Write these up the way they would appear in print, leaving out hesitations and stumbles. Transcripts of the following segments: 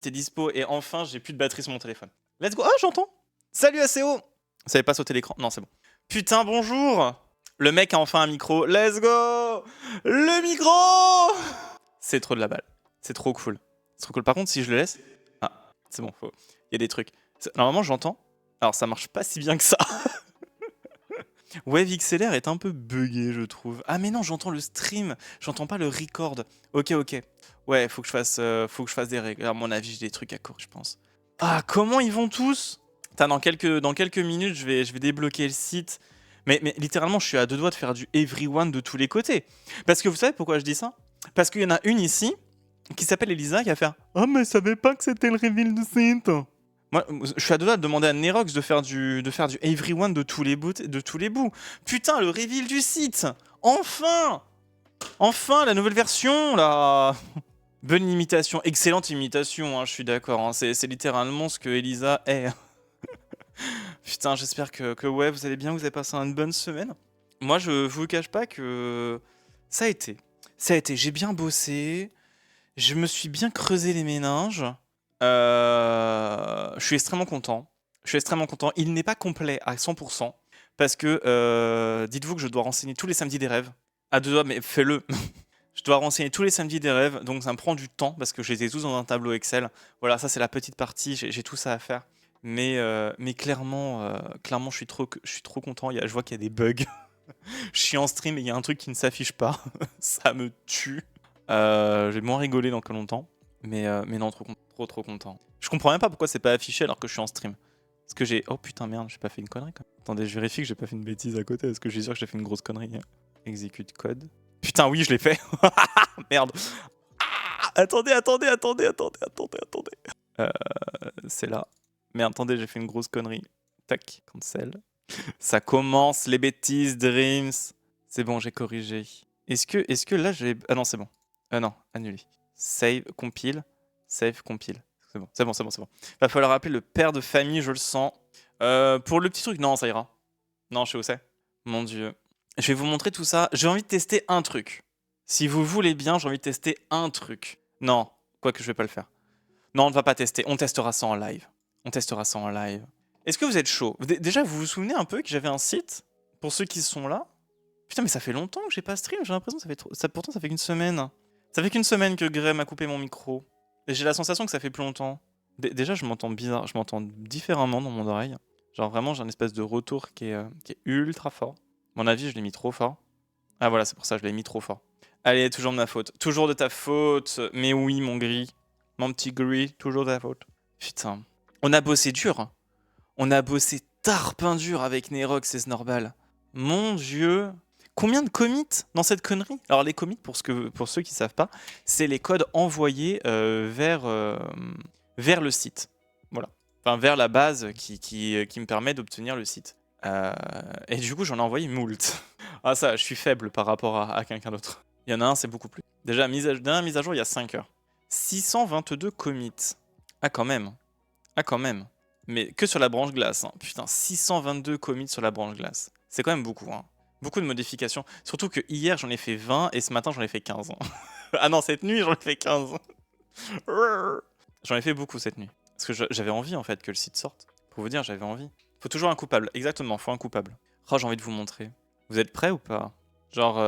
t'es dispo et enfin j'ai plus de batterie sur mon téléphone. Let's go. Ah, j'entends. Salut ACO. Ça avait pas sauté l'écran. Non, c'est bon. Putain, bonjour. Le mec a enfin un micro. Let's go. Le micro. C'est trop de la balle. C'est trop cool. C'est trop cool. Par contre, si je le laisse... Ah, c'est bon, faut... Il y a des trucs. Normalement, j'entends. Alors, ça marche pas si bien que ça. Wave XLR est un peu buggé, je trouve. Ah, mais non, j'entends le stream. J'entends pas le record. Ok. Ouais, faut que je fasse des règles. À mon avis, j'ai des trucs à court, je pense. Ah, comment ils vont tous? Putain, dans quelques minutes, je vais débloquer le site. Mais littéralement, je suis à deux doigts de faire du everyone de tous les côtés. Parce que vous savez pourquoi je dis ça? Parce qu'il y en a une ici qui s'appelle Elisa qui va faire « Ah, mais je savais pas que c'était le reveal du site !» Moi, je suis à deux doigts de demander à Nerox de faire du everyone de tous les bouts. Putain, le reveal du site! Enfin! Enfin, la nouvelle version, là. Bonne imitation, excellente imitation, hein, je suis d'accord. Hein, c'est littéralement ce que Elisa est. Putain, j'espère que ouais, vous allez bien, vous avez passé une bonne semaine. Moi, je vous cache pas que ça a été. J'ai bien bossé, je me suis bien creusé les méninges. Je suis extrêmement content. Il n'est pas complet à 100%, parce que dites-vous que je dois renseigner tous les samedis des rêves. À deux doigts, mais fais-le. Je dois renseigner tous les samedis des rêves, donc ça me prend du temps, parce que je les ai tous dans un tableau Excel. Voilà, ça c'est la petite partie, j'ai tout ça à faire. Mais clairement, je suis trop content. Je vois qu'il y a des bugs. Je suis en stream et il y a un truc qui ne s'affiche pas. Ça me tue. J'ai moins rigolé dans que longtemps. Mais non, trop content. Je comprends même pas pourquoi c'est pas affiché alors que je suis en stream. Parce que j'ai... Oh putain, merde, j'ai pas fait une connerie quand même. Attendez, je vérifie que j'ai pas fait une bêtise à côté. Parce que je suis sûr que j'ai fait une grosse connerie. Exécute code. Putain, oui, je l'ai fait. Merde. Ah, attendez. C'est là. Mais attendez, j'ai fait une grosse connerie. Tac, cancel. Ça commence, les bêtises, Dreams. C'est bon, j'ai corrigé. Est-ce que là, j'ai... Ah non, c'est bon. Non, annulé. Save, compile. C'est bon. Va falloir appeler le père de famille, je le sens. Pour le petit truc, non, ça ira. Non, je sais où c'est. Mon Dieu. Je vais vous montrer tout ça. J'ai envie de tester un truc. Si vous voulez bien, j'ai envie de tester un truc. Non, quoique je vais pas le faire. Non, on ne va pas tester. On testera ça en live. Est-ce que vous êtes chaud? Déjà, vous vous souvenez un peu que j'avais un site? Pour ceux qui sont là? Putain, mais ça fait longtemps que j'ai pas stream. J'ai l'impression que ça fait trop... Pourtant, ça fait qu'une semaine. Ça fait qu'une semaine que Grey m'a coupé mon micro. Et j'ai la sensation que ça fait plus longtemps. Déjà, je m'entends bizarre. Je m'entends différemment dans mon oreille. Genre vraiment, j'ai un espèce de retour qui est ultra fort. À mon avis, je l'ai mis trop fort. Ah voilà, c'est pour ça, je l'ai mis trop fort. Allez, toujours de ma faute. Toujours de ta faute. Mais oui, mon gris. Mon petit gris, toujours de ta faute. Putain. On a bossé dur. On a bossé tarpin dur avec Nerox et Snorbal. Mon Dieu. Combien de commits dans cette connerie? Alors les commits, pour ceux qui savent pas, c'est les codes envoyés vers le site. Voilà. Enfin, vers la base qui me permet d'obtenir le site. Et du coup, j'en ai envoyé moult. Ah ça, je suis faible par rapport à quelqu'un d'autre. Il y en a un, c'est beaucoup plus. Déjà, dernière mise à jour, il y a 5 heures. 622 commits. Ah quand même. Mais que sur la branche glace. Hein. Putain, 622 commits sur la branche glace. C'est quand même beaucoup. Hein. Beaucoup de modifications. Surtout que hier, j'en ai fait 20 et ce matin, j'en ai fait 15. Ah non, cette nuit, j'en ai fait 15. J'en ai fait beaucoup cette nuit. Parce que j'avais envie, en fait, que le site sorte. Pour vous dire, j'avais envie. Faut toujours un coupable. Exactement, faut un coupable. Oh, j'ai envie de vous montrer. Vous êtes prêts ou pas? Genre,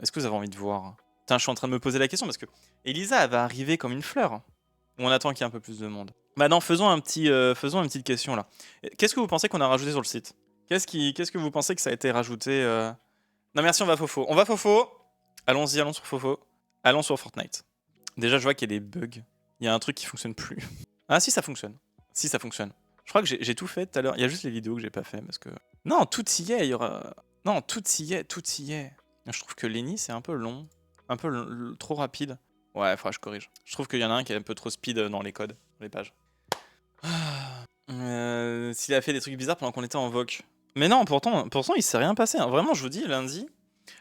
est-ce que vous avez envie de voir? Putain, je suis en train de me poser la question parce que Elisa, elle va arriver comme une fleur. Ou on attend qu'il y ait un peu plus de monde? Maintenant, faisons une petite question là. Qu'est-ce que vous pensez qu'on a rajouté sur le site? Qu'est-ce que vous pensez que ça a été rajouté Non merci, on va Fofo. Allons-y, allons sur Fofo. Allons sur Fortnite. Déjà, je vois qu'il y a des bugs. Il y a un truc qui fonctionne plus. Ah si, ça fonctionne. Je crois que j'ai tout fait tout à l'heure. Il y a juste les vidéos que j'ai pas fait parce que... Non, tout y est, il y aura... Non, tout y est. Je trouve que Lenny, c'est un peu long. Un peu trop rapide. Ouais, faudra que je corrige. Je trouve qu'il y en a un qui est un peu trop speed dans les codes, dans les pages. S'il a fait des trucs bizarres pendant qu'on était en voc. Mais non, pourtant il s'est rien passé. Hein. Vraiment, je vous dis, lundi,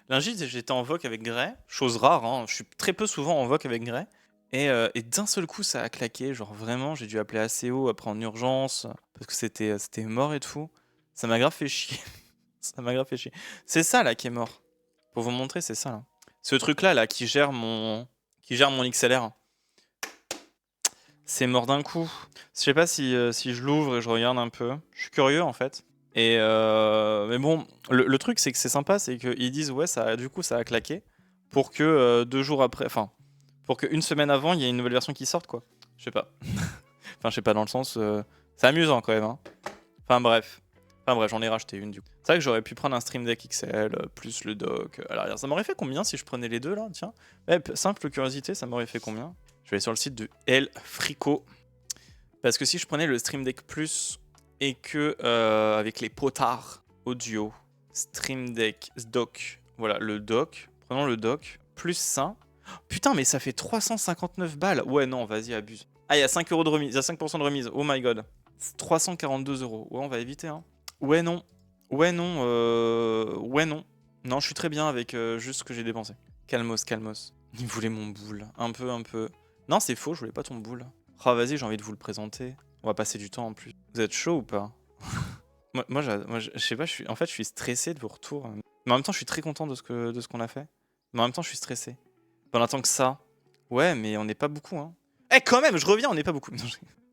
j'étais en voc avec Grey. Chose rare, hein. Je suis très peu souvent en voc avec Grey. Et d'un seul coup, ça a claqué. Genre vraiment, j'ai dû appeler ACO après en urgence. Parce que c'était mort et tout. Ça m'a grave fait chier. C'est ça là qui est mort. Pour vous montrer, c'est ça là. Ce truc là qui gère mon XLR. C'est mort d'un coup. Je sais pas si je l'ouvre et je regarde un peu. Je suis curieux en fait. Et mais bon, le truc c'est que c'est sympa, c'est qu'ils disent ouais, du coup ça a claqué pour que 2 jours après, enfin, pour qu'une semaine avant, il y ait une nouvelle version qui sorte quoi. Je sais pas. Enfin, je sais pas dans le sens. C'est amusant quand même. Hein. Enfin bref. Enfin bref, j'en ai racheté une du coup. C'est vrai que j'aurais pu prendre un Stream Deck XL plus le dock à l'arrière. Ça m'aurait fait combien si je prenais les deux là? Tiens. Simple curiosité, ça m'aurait fait combien? Je vais aller sur le site de El Frico. Parce que si je prenais le Stream Deck Plus et que avec les potards audio, Stream Deck dock, voilà le dock, prenons le dock, plus ça. Putain, mais ça fait 359 balles. Ouais, non, vas-y, abuse. Ah, il y a 5 euros de remise, il y a 5% de remise. Oh my god. 342 euros. Ouais, on va éviter, hein. Ouais, non. Ouais, non. Ouais, non. Non, je suis très bien avec juste ce que j'ai dépensé. Calmos, calmos. Il voulait mon boule. Un peu, un peu. Non, c'est faux, je voulais pas ton boule. Oh, vas-y, j'ai envie de vous le présenter. On va passer du temps en plus. Vous êtes chaud ou pas? Je sais pas, en fait, je suis stressé de vos retours. Mais en même temps, je suis très content de ce qu'on a fait. Mais en même temps, je suis stressé. Pendant tant que ça. Ouais, mais on n'est pas beaucoup, hein. Eh, quand même, je reviens, on n'est pas beaucoup. Non,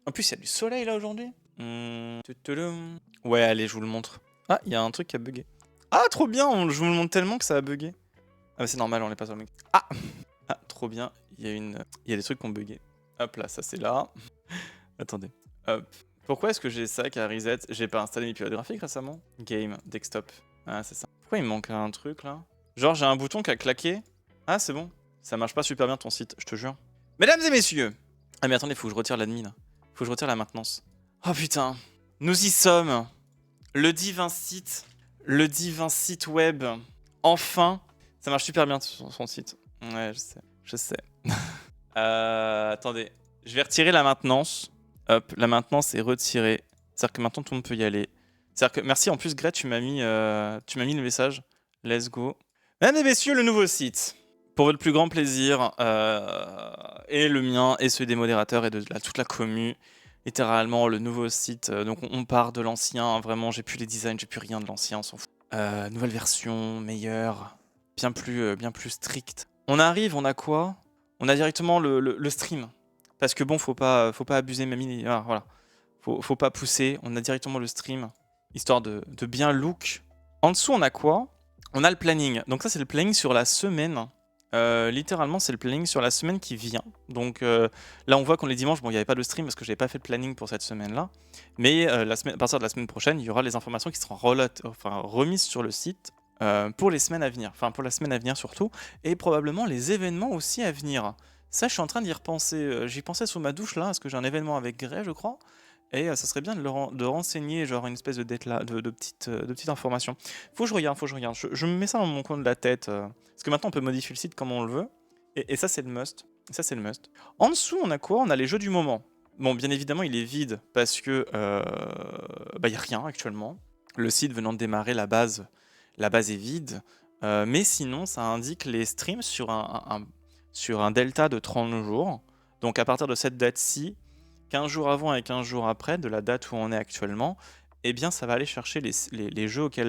en plus, il y a du soleil là aujourd'hui. Ouais, allez, je vous le montre. Ah, il y a un truc qui a bugué. Ah, trop bien, je vous le montre tellement que ça a bugué. Ah, bah c'est normal, on n'est pas sur le mec. Ah, ah, trop bien, il y a des trucs qui ont bugué. Hop là, ça c'est là. Attendez. Hop. Pourquoi est-ce que j'ai ça qui a reset? J'ai pas installé mes pilotes graphiques récemment? Game, desktop. Ah, c'est ça. Pourquoi il me manque un truc là? Genre, j'ai un bouton qui a claqué. Ah, c'est bon. Ça marche pas super bien ton site, je te jure. Mesdames et messieurs! Ah, mais attendez, faut que je retire l'admin. Faut que je retire la maintenance. Oh putain. Nous y sommes. Le divin site. Le divin site web. Enfin. Ça marche super bien son site. Ouais, je sais. Je sais. Attendez. Je vais retirer la maintenance. Hop, la maintenance est retirée. C'est-à-dire que maintenant tout le monde peut y aller. C'est-à-dire que merci en plus Greg, tu m'as mis le message. Let's go. Mesdames et messieurs, le nouveau site. Pour votre plus grand plaisir, et le mien, et celui des modérateurs, et de toute la commu. Littéralement, le nouveau site. Donc on part de l'ancien. Hein, vraiment, j'ai plus les designs, j'ai plus rien de l'ancien, on s'en fout. Nouvelle version, meilleure, bien plus stricte. On arrive, on a quoi? On a directement le stream. Parce que bon, faut pas abuser, mamie. Voilà. Faut pas pousser. On a directement le stream, histoire de bien look. En dessous, on a quoi? On a le planning. Donc ça, c'est le planning sur la semaine. Littéralement, c'est le planning sur la semaine qui vient. Donc là, on voit qu'on est dimanche. Bon, il n'y avait pas de stream parce que j'avais pas fait le planning pour cette semaine-là. Mais à partir de la semaine prochaine, il y aura les informations qui seront remises sur le site pour les semaines à venir. Enfin, pour la semaine à venir surtout. Et probablement les événements aussi à venir. Ça, je suis en train d'y repenser. J'y pensais sous ma douche là, parce que j'ai un événement avec Grey, je crois. Et ça serait bien de renseigner genre une espèce de petite information. Faut que je regarde. Je me mets ça dans mon coin de la tête. Parce que maintenant on peut modifier le site comme on le veut. Et ça c'est le must. En dessous on a quoi? On a les jeux du moment. Bon, bien évidemment il est vide parce que y a rien actuellement. Le site venant de démarrer, la base est vide. Mais sinon ça indique les streams sur un delta de 30 jours. Donc à partir de cette date-ci, 15 jours avant et 15 jours après, de la date où on est actuellement, eh bien ça va aller chercher les jeux qui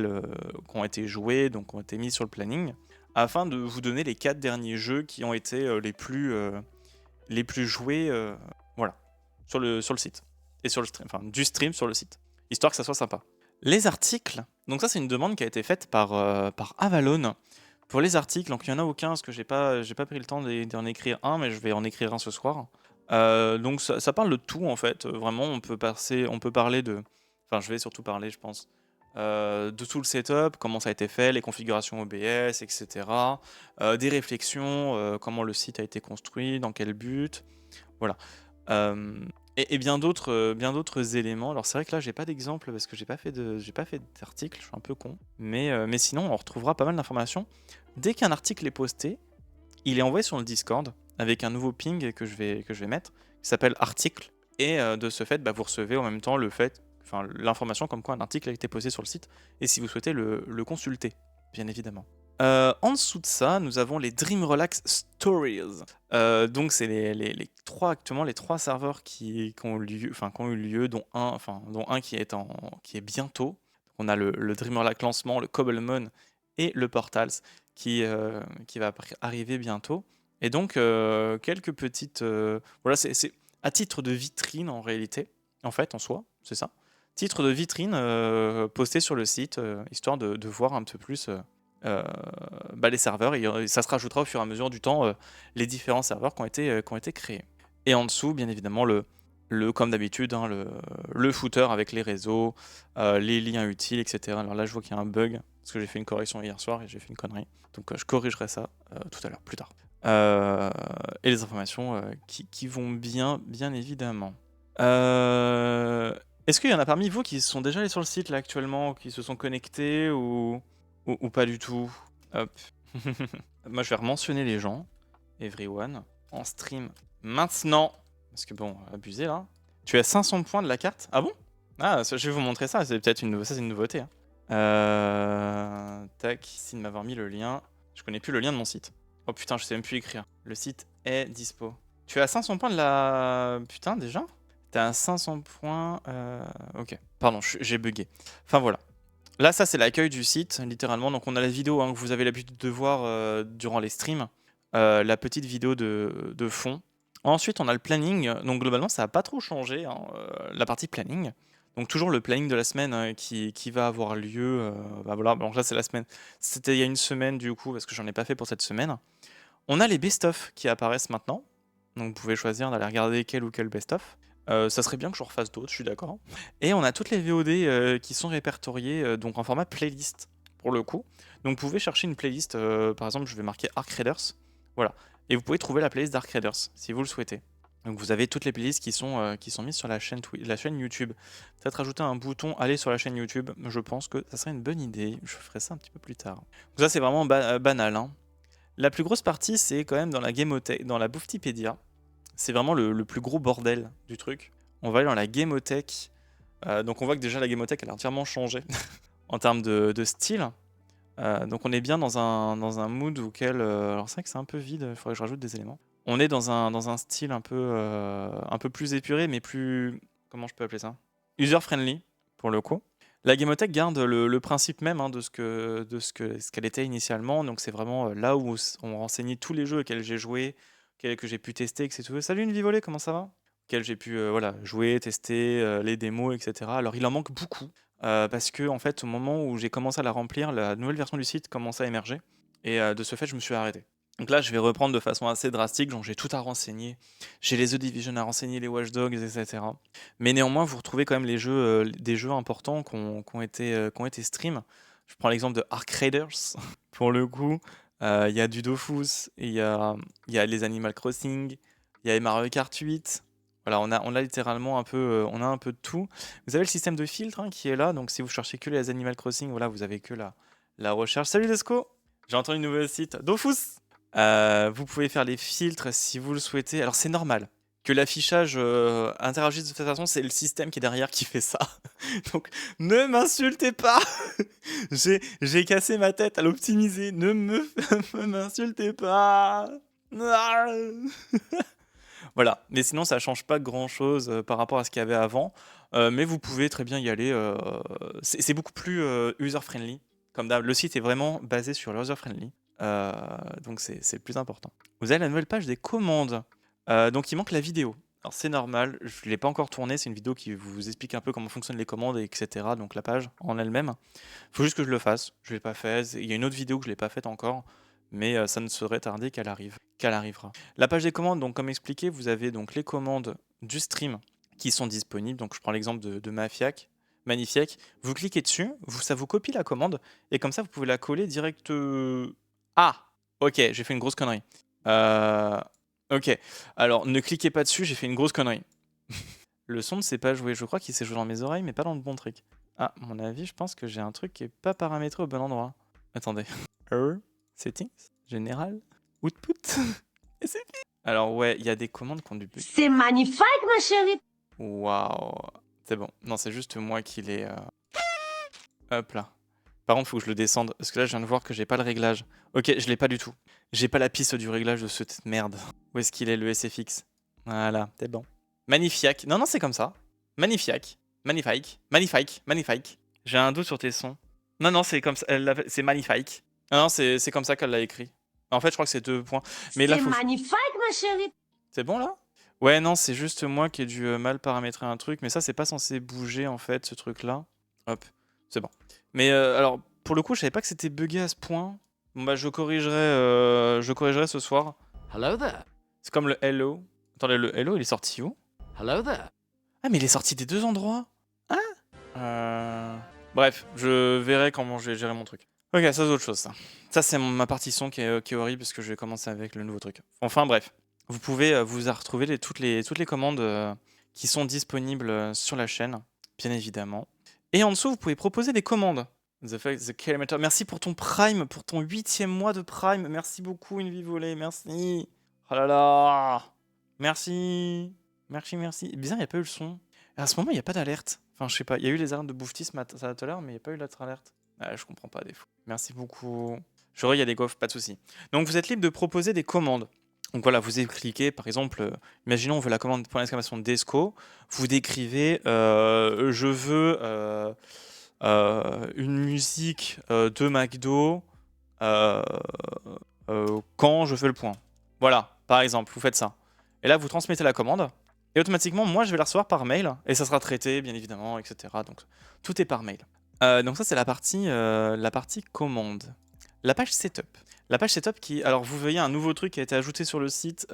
ont été joués, donc qui ont été mis sur le planning, afin de vous donner les 4 derniers jeux qui ont été les plus joués voilà, sur le site. Et sur le stream, enfin du stream sur le site. Histoire que ça soit sympa. Les articles, donc ça c'est une demande qui a été faite par Avalon. Pour les articles, donc il n'y en a aucun parce que j'ai pas pris le temps d'en écrire un, mais je vais en écrire un ce soir. Donc ça parle de tout en fait. Vraiment, on peut parler de. Enfin, je vais surtout parler, je pense, de tout le setup, comment ça a été fait, les configurations OBS, etc. Des réflexions, comment le site a été construit, dans quel but. Voilà. Et bien d'autres éléments. Alors c'est vrai que là j'ai pas d'exemple parce que j'ai pas fait d'article, je suis un peu con. Mais sinon on retrouvera pas mal d'informations. Dès qu'un article est posté, il est envoyé sur le Discord avec un nouveau ping que je vais mettre, qui s'appelle article. Et de ce fait, vous recevez en même temps l'information comme quoi un article a été posté sur le site. Et si vous souhaitez le consulter, bien évidemment. En dessous de ça, nous avons les Dream Relax Stories. Donc c'est les trois serveurs qui ont eu lieu, dont un qui est bientôt. On a le Dream Relax lancement, le Cobblemon et le Portals qui va arriver bientôt. Et donc quelques petites voilà, à titre de vitrine en réalité, en fait, en soi, c'est ça. Titre de vitrine posté sur le site, histoire de voir un peu plus les serveurs, et ça se rajoutera au fur et à mesure du temps les différents serveurs qui ont été créés. Et en dessous, bien évidemment, comme d'habitude, hein, le footer avec les réseaux, les liens utiles, etc. Alors là, je vois qu'il y a un bug, parce que j'ai fait une correction hier soir et j'ai fait une connerie. Donc je corrigerai ça tout à l'heure, plus tard. Et les informations qui vont bien évidemment. Est-ce qu'il y en a parmi vous qui sont déjà allés sur le site là actuellement, qui se sont connectés ou pas du tout? Hop. Moi je vais rementionner les gens. Everyone. En stream maintenant. Parce que bon, abusé là. Tu as 500 points de la carte? Ah bon? Ah, je vais vous montrer ça, c'est peut-être ça c'est une nouveauté. Hein. Tac, merci de m'avoir mis le lien. Je connais plus le lien de mon site. Oh putain, je sais même plus écrire. Le site est dispo. Tu as 500 points de la... Putain, déjà? T'as 500 points... Ok, pardon, j'ai bugué. Enfin voilà. Là, ça, c'est l'accueil du site, littéralement. Donc, on a la vidéo hein, que vous avez l'habitude de voir durant les streams. La petite vidéo de fond. Ensuite, on a le planning. Donc, globalement, ça n'a pas trop changé, hein, la partie planning. Donc, toujours le planning de la semaine qui va avoir lieu. Voilà, donc là, c'est la semaine. C'était il y a une semaine, du coup, parce que j'en ai pas fait pour cette semaine. On a les best-of qui apparaissent maintenant. Donc, vous pouvez choisir d'aller regarder quel ou quel best-of. Ça serait bien que je refasse d'autres, je suis d'accord. Et on a toutes les VOD qui sont répertoriées donc en format playlist, pour le coup. Donc vous pouvez chercher une playlist, par exemple je vais marquer Arc Raiders, voilà. Et vous pouvez trouver la playlist d'Arc Raiders, si vous le souhaitez. Donc vous avez toutes les playlists qui sont mises sur la chaîne YouTube. Peut-être rajouter un bouton aller sur la chaîne YouTube, je pense que ça serait une bonne idée. Je ferai ça un petit peu plus tard. Donc ça c'est vraiment banal. Hein. La plus grosse partie c'est quand même dans la Gameothèque, dans la Bouftipédia. C'est vraiment le plus gros bordel du truc. On va aller dans la Gameothèque. Donc on voit que déjà la Gameothèque elle a entièrement changé en termes de style. Donc on est bien dans un mood auquel... alors c'est vrai que c'est un peu vide, il faudrait que je rajoute des éléments. On est dans un style un peu plus épuré, mais plus... Comment je peux appeler ça? User-friendly, pour le coup. La Gameothèque garde le principe même hein, de ce qu'elle était initialement. Donc c'est vraiment là où on renseignait tous les jeux auxquels j'ai joué, que j'ai pu tester, etc. Salut une Vivolée, comment ça va? Auxquels j'ai pu jouer, tester, les démos, etc. Alors il en manque beaucoup. Parce que en fait, au moment où j'ai commencé à la remplir, la nouvelle version du site commençait à émerger. Et de ce fait, je me suis arrêté. Donc là, je vais reprendre de façon assez drastique. Donc j'ai tout à renseigner. J'ai les The Division à renseigner, les Watch Dogs, etc. Mais néanmoins, vous retrouvez quand même les jeux, des jeux importants qui ont été stream. Je prends l'exemple de Arc Raiders, pour le coup. Il y a du Dofus, il y a les Animal Crossing, il y a Mario Kart 8. Voilà, on a littéralement on a un peu de tout. Vous avez le système de filtre hein, qui est là, donc si vous cherchez que les Animal Crossing, voilà, vous avez que la recherche. Salut Desco, j'ai entendu une nouvelle site. Dofus. Vous pouvez faire les filtres si vous le souhaitez. Alors c'est normal que l'affichage interagisse de cette façon, c'est le système qui est derrière qui fait ça. Donc ne m'insultez pas. J'ai cassé ma tête à l'optimiser. Ne m'insultez pas. Voilà, mais sinon ça change pas grand chose par rapport à ce qu'il y avait avant, mais vous pouvez très bien y aller. C'est beaucoup plus user-friendly, comme d'hab. Le site est vraiment basé sur l'user-friendly, donc c'est le plus important. Vous avez la nouvelle page des commandes, donc il manque la vidéo. Alors c'est normal, je ne l'ai pas encore tournée, c'est une vidéo qui vous explique un peu comment fonctionnent les commandes, etc. Donc la page en elle-même. Il faut juste que je le fasse, je ne l'ai pas fait. Il y a une autre vidéo que je ne l'ai pas faite encore, mais ça ne serait tardé qu'elle arrivera. La page des commandes, donc comme expliqué, vous avez donc les commandes du stream qui sont disponibles. Donc je prends l'exemple de Magnifique. Vous cliquez dessus, ça vous copie la commande, et comme ça vous pouvez la coller direct. Ah, ok, j'ai fait une grosse connerie. Ok, alors ne cliquez pas dessus, j'ai fait une grosse connerie. Le son ne s'est pas joué, je crois qu'il s'est joué dans mes oreilles, mais pas dans le bon truc. Ah, à mon avis, je pense que j'ai un truc qui est pas paramétré au bon endroit. Attendez. Settings, général, output, et c'est fini. Alors ouais, il y a des commandes qui ont du bug. C'est magnifique, ma chérie. Waouh, c'est bon. Non, c'est juste moi qui l'ai... Hop là. Par contre, faut que je le descende, parce que là, je viens de voir que j'ai pas le réglage. Ok, je l'ai pas du tout. J'ai pas la piste du réglage de cette merde. Où est-ce qu'il est, le SFX? Voilà, c'est bon. Magnifique. Non, c'est comme ça. Magnifique. Magnifique. J'ai un doute sur tes sons. Non, c'est comme ça. C'est magnifique. Non, c'est comme ça qu'elle l'a écrit. En fait, je crois que c'est 2 points. Mais là, c'est magnifique, ma chérie. C'est bon, là? Ouais, non, c'est juste moi qui ai dû mal paramétrer un truc, mais ça, c'est pas censé bouger en fait, ce truc-là. Hop, c'est bon. Mais alors, pour le coup, je savais pas que c'était buggé à ce point. Bon, bah, je corrigerai ce soir. Hello there. C'est comme le hello. Attendez, le hello, il est sorti où? Hello there. Ah, mais il est sorti des deux endroits? Ah Bref, je verrai comment je vais gérer mon truc. Ok, ça c'est autre chose, ça. Ça, c'est ma partie son qui est horrible parce que je vais commencer avec le nouveau truc. Enfin, bref. Vous pouvez vous retrouver toutes les commandes qui sont disponibles sur la chaîne, bien évidemment. Et en dessous, vous pouvez proposer des commandes. The Kilometer. Merci pour ton Prime, pour ton 8e mois de Prime. Merci beaucoup, une vie volée. Merci. Oh là là. Merci. Merci. Bizarre, il n'y a pas eu le son. À ce moment, il n'y a pas d'alerte. Enfin, je sais pas. Il y a eu les alertes de Boufti ça tout à l'heure, mais il n'y a pas eu l'autre alerte. Ah, je comprends pas des fois. Merci beaucoup. Je vois, il y a des gaufres, pas de souci. Donc, vous êtes libre de proposer des commandes. Donc voilà, vous cliquez, par exemple, imaginons on veut la commande point d'exclamation d'Esco, vous décrivez je veux une musique de McDo quand je fais le point. Voilà, par exemple, vous faites ça. Et là, vous transmettez la commande, et automatiquement, moi, je vais la recevoir par mail, et ça sera traité, bien évidemment, etc. Donc, tout est par mail. Donc ça, c'est la partie commande. La page setup. La page setup qui... Alors, vous voyez un nouveau truc qui a été ajouté sur le site.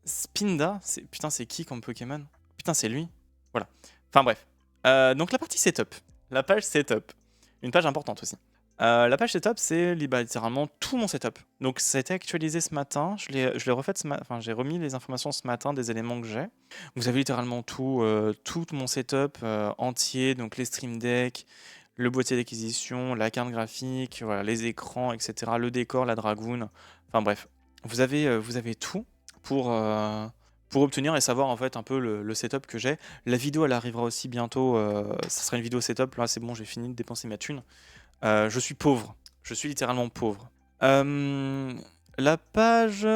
Spinda. Putain, c'est qui comme Pokémon? Putain, c'est lui. Voilà. Enfin, bref. Donc, la partie setup. La page setup. Une page importante aussi. La page setup, c'est littéralement tout mon setup. Donc, ça a été actualisé ce matin. Je l'ai refait Enfin, j'ai remis les informations ce matin des éléments que j'ai. Vous avez littéralement tout mon setup entier. Donc, les Stream Deck, le boîtier d'acquisition, la carte graphique, voilà, les écrans, etc. Le décor, la dragoon. Enfin, bref. Vous avez tout pour obtenir et savoir en fait un peu le setup que j'ai. La vidéo, elle arrivera aussi bientôt. Ça sera une vidéo setup. Là, c'est bon, j'ai fini de dépenser ma thune. Je suis pauvre. Je suis littéralement pauvre. La page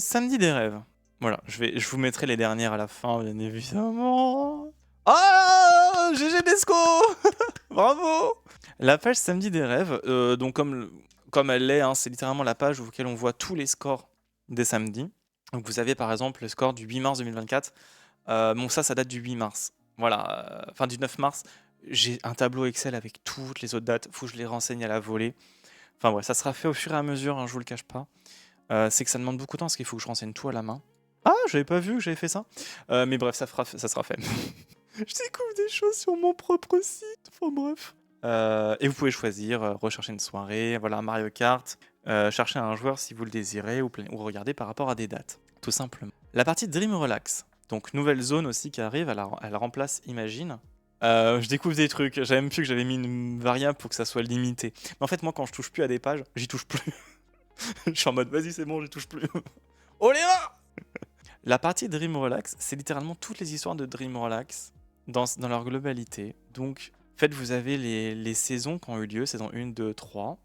Samedi des rêves. Voilà, je vous mettrai les dernières à la fin, bien évidemment. Ah, GG Desco. Bravo. La page Samedi des rêves, donc comme elle l'est, hein, c'est littéralement la page auquel on voit tous les scores des samedis. Donc vous avez par exemple le score du 8 mars 2024. Bon, ça date du 8 mars. Voilà, enfin du 9 mars. J'ai un tableau Excel avec toutes les autres dates. Faut que je les renseigne à la volée. Enfin ouais, ça sera fait au fur et à mesure, hein, je vous le cache pas. C'est que ça demande beaucoup de temps parce qu'il faut que je renseigne tout à la main. Ah, j'avais pas vu que j'avais fait ça. Mais bref, ça sera fait. Je découvre des choses sur mon propre site. Enfin bref. Et vous pouvez choisir, rechercher une soirée, voilà, Mario Kart, chercher un joueur si vous le désirez ou regarder par rapport à des dates, tout simplement. La partie Dream Relax, donc nouvelle zone aussi qui arrive, elle remplace Imagine. Je découvre des trucs, j'avais même plus que j'avais mis une variable pour que ça soit limité. Mais en fait, moi, quand je touche plus à des pages, j'y touche plus. Je suis en mode, vas-y, c'est bon, j'y touche plus. Oh les mains. La partie Dream Relax, c'est littéralement toutes les histoires de Dream Relax dans leur globalité. Donc, en fait, vous avez les saisons qui ont eu lieu, saison 1, 2, 3.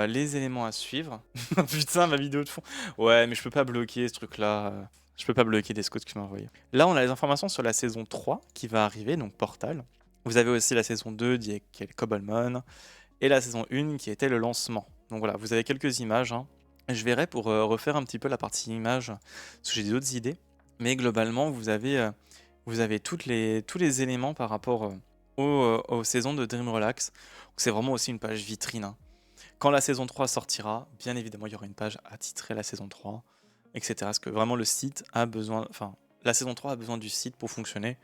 Les éléments à suivre. Putain, ma vidéo de fond. Ouais, mais je peux pas bloquer ce truc-là. Je peux pas bloquer des scouts que tu m'as envoyés. Là, on a les informations sur la saison 3 qui va arriver, donc Portal. Vous avez aussi la saison 2 qui est Cobblemon. Et la saison 1 qui était le lancement. Donc voilà, vous avez quelques images. Hein. Je verrai pour refaire un petit peu la partie images, parce que j'ai d'autres idées. Mais globalement, vous avez tous les éléments par rapport aux saisons de Dream Relax. C'est vraiment aussi une page vitrine. Hein. Quand la saison 3 sortira, bien évidemment, il y aura une page attitrée la saison 3, etc. Parce que vraiment, le site a besoin... Enfin, la saison 3 a besoin du site pour fonctionner.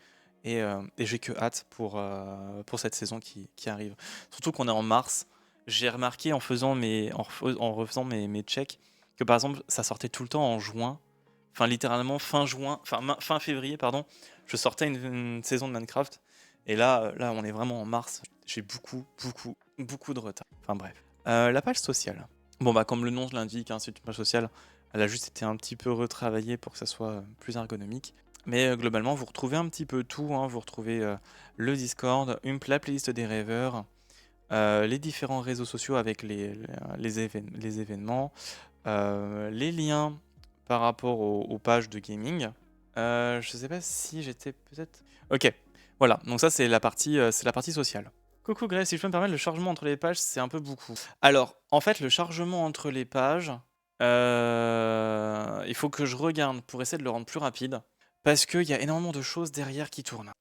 Et j'ai que hâte pour cette saison qui arrive. Surtout qu'on est en mars. J'ai remarqué en refaisant mes checks que, par exemple, ça sortait tout le temps en juin. Enfin, littéralement, fin février, pardon. Je sortais une saison de Minecraft. Et là, on est vraiment en mars. J'ai beaucoup de retard. Enfin, bref. La page sociale. Bon, bah, comme le nom l'indique, hein, c'est une page sociale. Elle a juste été un petit peu retravaillée pour que ça soit plus ergonomique. Mais globalement, vous retrouvez un petit peu tout. Hein. Vous retrouvez le Discord, la playlist des rêveurs, les différents réseaux sociaux avec les événements, les liens par rapport aux pages de gaming. Je sais pas si j'étais peut-être... Ok, voilà. Donc ça, c'est la partie sociale. Coucou Grèce, si je peux me permettre, le chargement entre les pages, c'est un peu beaucoup. Alors, en fait, le chargement entre les pages, Il faut que je regarde pour essayer de le rendre plus rapide, parce qu'il y a énormément de choses derrière qui tournent.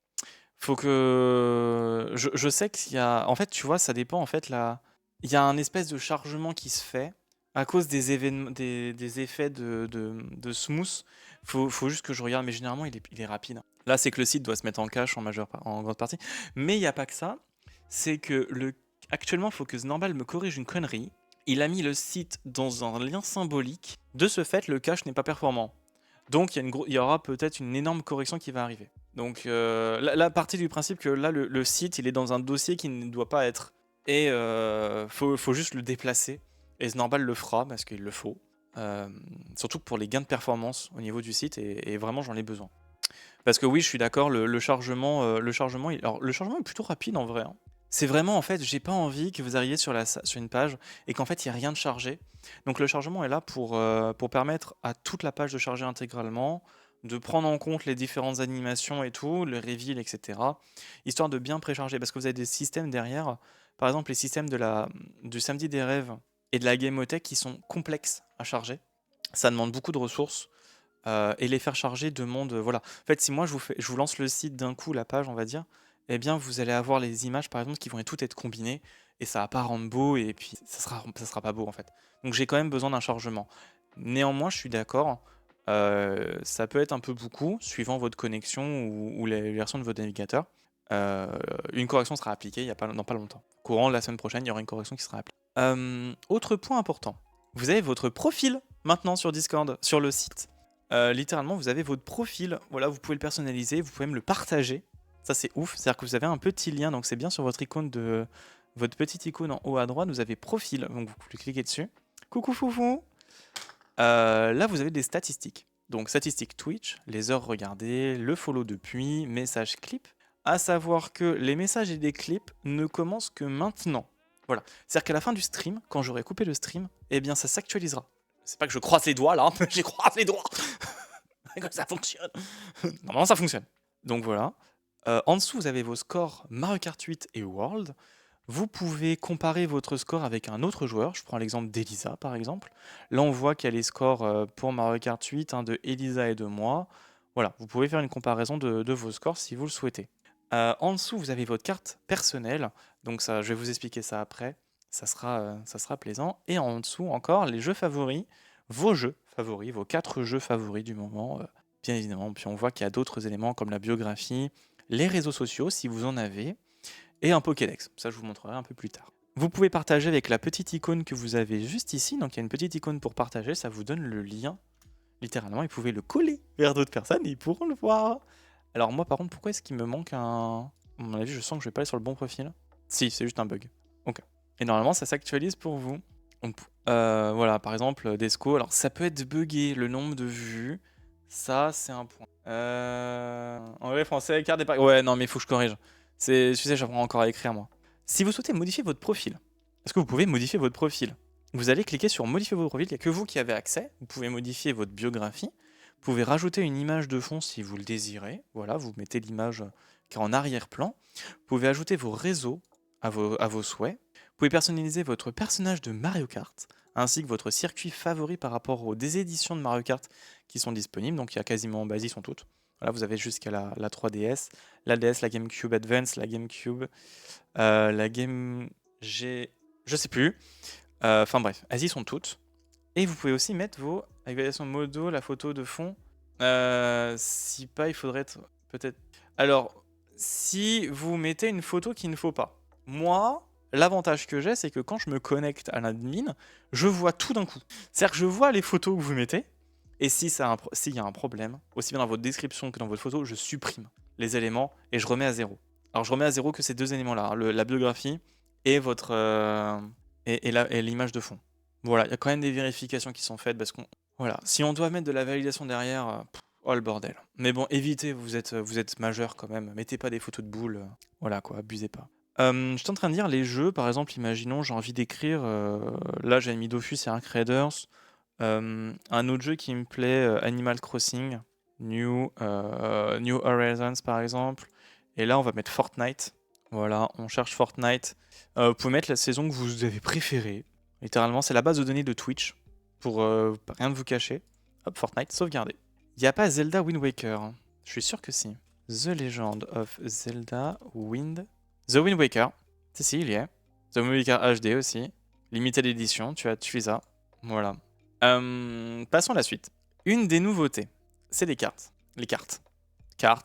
Faut que je sais qu'il y a en fait, tu vois, ça dépend, en fait, là, il y a un espèce de chargement qui se fait à cause des événements des effets de smooth. Faut juste que je regarde, mais généralement, il est rapide. Là, c'est que le site doit se mettre en cache en grande partie. Mais il y a pas que ça, c'est que actuellement, il faut que Normal me corrige une connerie. Il a mis le site dans un lien symbolique. De ce fait, le cache n'est pas performant. Donc il y aura peut-être une énorme correction qui va arriver. Donc la partie du principe que là, le site, il est dans un dossier qui ne doit pas être. Et faut juste le déplacer. Et Normal le fera parce qu'il le faut. Surtout pour les gains de performance au niveau du site. Et vraiment, j'en ai besoin. Parce que oui, je suis d'accord, le chargement, alors, le chargement est plutôt rapide en vrai, hein. C'est vraiment, en fait, j'ai pas envie que vous arriviez sur une page et qu'en fait, il n'y a rien de chargé. Donc le chargement est là pour permettre à toute la page de charger intégralement, de prendre en compte les différentes animations et tout, le reveal, etc. Histoire de bien précharger. Parce que vous avez des systèmes derrière, par exemple les systèmes du samedi des rêves et de la Gameothèque qui sont complexes à charger. Ça demande beaucoup de ressources. Et les faire charger demande, voilà. En fait, si moi je vous lance le site d'un coup, la page, on va dire, eh bien vous allez avoir les images par exemple qui vont toutes être combinées et ça va pas rendre beau et puis ça sera pas beau en fait. Donc j'ai quand même besoin d'un chargement. Néanmoins, je suis d'accord, ça peut être un peu beaucoup suivant votre connexion ou les versions de votre navigateur. Une correction sera appliquée dans pas longtemps. Courant la semaine prochaine, il y aura une correction qui sera appliquée. Autre point important, vous avez votre profil maintenant sur Discord, sur le site. Littéralement, vous avez votre profil. Voilà, vous pouvez le personnaliser, vous pouvez me le partager. Ça, c'est ouf. C'est-à-dire que vous avez un petit lien, donc c'est bien sur votre icône votre petite icône en haut à droite. Vous avez profil, donc vous pouvez cliquer dessus. Coucou foufou. Là, vous avez des statistiques. Donc statistiques Twitch, les heures regardées, le follow depuis, messages clips. À savoir que les messages et les clips ne commencent que maintenant. Voilà. C'est-à-dire qu'à la fin du stream, quand j'aurai coupé le stream, eh bien ça s'actualisera. C'est pas que je croise les doigts là, j'ai croisé les doigts. Comme ça fonctionne. Normalement ça fonctionne. Donc voilà. En dessous vous avez vos scores Mario Kart 8 et World. Vous pouvez comparer votre score avec un autre joueur. Je prends l'exemple d'Elisa par exemple. Là on voit qu'il y a les scores pour Mario Kart 8 de Elisa et de moi. Voilà, vous pouvez faire une comparaison de vos scores si vous le souhaitez. En dessous vous avez votre carte personnelle. Donc ça, je vais vous expliquer ça après. Ça sera plaisant. Et en dessous encore les jeux favoris. Vos jeux favoris, vos 4 jeux favoris du moment, bien évidemment. Puis on voit qu'il y a d'autres éléments comme la biographie, les réseaux sociaux si vous en avez, et un Pokédex. Ça, je vous montrerai un peu plus tard. Vous pouvez partager avec la petite icône que vous avez juste ici. Donc il y a une petite icône pour partager, ça vous donne le lien. Littéralement, et vous pouvez le coller vers d'autres personnes et ils pourront le voir. Alors moi, par contre, pourquoi est-ce qu'il me manque un... À mon avis, je sens que je vais pas aller sur le bon profil. Si, c'est juste un bug. Ok. Et normalement, ça s'actualise pour vous. Voilà, par exemple, Desco. Alors, ça peut être buggé, le nombre de vues. Ça, c'est un point. Anglais, français, carte d'épargne. Ouais, non, mais il faut que je corrige. Tu sais, j'apprends encore à écrire, moi. Si vous souhaitez modifier votre profil, est-ce que vous pouvez modifier votre profil? Vous allez cliquer sur modifier votre profil. Il n'y a que vous qui avez accès. Vous pouvez modifier votre biographie. Vous pouvez rajouter une image de fond si vous le désirez. Voilà, vous mettez l'image qui est en arrière-plan. Vous pouvez ajouter vos réseaux à vos souhaits. Vous pouvez personnaliser votre personnage de Mario Kart, ainsi que votre circuit favori par rapport aux des éditions de Mario Kart qui sont disponibles. Donc il y a quasiment, ils sont toutes. Voilà, vous avez jusqu'à la 3DS, la DS, la GameCube Advance, la GameCube, la Game G... Je sais plus. Enfin bref, elles y sont toutes. Et vous pouvez aussi mettre vos actualisations modo, la photo de fond. Si pas, il faudrait être peut-être... Alors, si vous mettez une photo qu'il ne faut pas. Moi, l'avantage que j'ai, c'est que quand je me connecte à l'admin, je vois tout d'un coup. C'est-à-dire que je vois les photos que vous mettez, et s'il y a un problème, aussi bien dans votre description que dans votre photo, je supprime les éléments et je remets à zéro. Alors je remets à zéro que ces deux éléments-là, la biographie et votre et l'image de fond. Voilà, il y a quand même des vérifications qui sont faites parce qu'on... Voilà, si on doit mettre de la validation derrière, oh le bordel. Mais bon, évitez, vous êtes majeur quand même, mettez pas des photos de boules, voilà quoi, abusez pas. Je suis en train de dire les jeux, par exemple, imaginons j'ai envie d'écrire, là j'ai mis Dofus et Ark Raiders, un autre jeu qui me plaît, Animal Crossing, New Horizons par exemple, et là on va mettre Fortnite, voilà, on cherche Fortnite. Vous pouvez mettre la saison que vous avez préférée, littéralement c'est la base de données de Twitch. Vous pour rien de vous cacher. Hop, Fortnite, sauvegarder. Il n'y a pas Zelda Wind Waker, hein. Je suis sûr que si. The Legend of Zelda The Wind Waker. Si, il y est. The Wind Waker HD aussi. Limited Edition, tu as ça. Voilà. Passons à la suite. Une des nouveautés, c'est les cartes. Les cartes. Cards,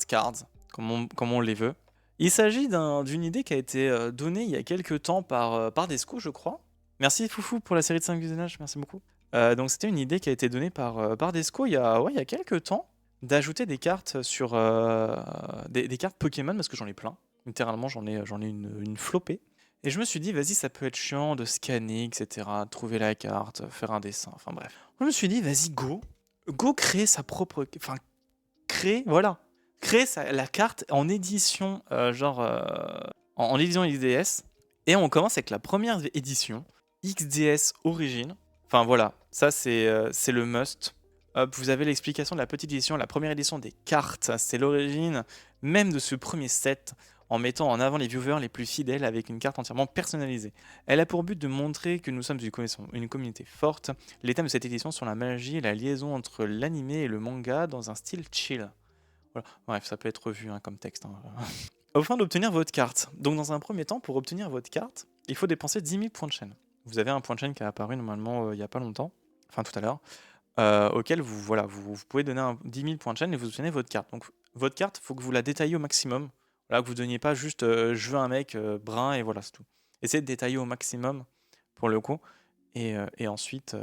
comme on les veut. Il s'agit d'une idée qui a été donnée il y a quelques temps par Desco, je crois. Merci Foufou pour la série de 5 visionnages, merci beaucoup. Donc c'était une idée qui a été donnée par Desco il y a quelques temps, d'ajouter des cartes sur des cartes Pokémon, parce que j'en ai plein. Littéralement, j'en ai une flopée. Et je me suis dit, vas-y, ça peut être chiant de scanner, etc., trouver la carte, faire un dessin, enfin bref. Je me suis dit, vas-y, go créer sa propre... Enfin, créer la carte en édition, en édition XDS. Et on commence avec la première édition, XDS Origin. Enfin voilà, ça c'est le must. Hop, vous avez l'explication de la petite édition, la première édition des cartes. C'est l'origine même de ce premier set, en mettant en avant les viewers les plus fidèles avec une carte entièrement personnalisée. Elle a pour but de montrer que nous sommes une communauté forte. Les thèmes de cette édition sont la magie et la liaison entre l'anime et le manga dans un style chill. Voilà. Bref, ça peut être revu comme texte. Afin d'obtenir votre carte. Donc dans un premier temps, pour obtenir votre carte, il faut dépenser 10 000 points de chaîne. Vous avez un point de chaîne qui est apparu normalement il n'y a pas longtemps, enfin tout à l'heure, auquel vous pouvez donner 10 000 points de chaîne et vous obtenez votre carte. Donc votre carte, il faut que vous la détaillez au maximum. Voilà, que vous ne donniez pas juste je veux un mec brun et voilà, c'est tout. Essayez de détailler au maximum pour le coup. Et ensuite,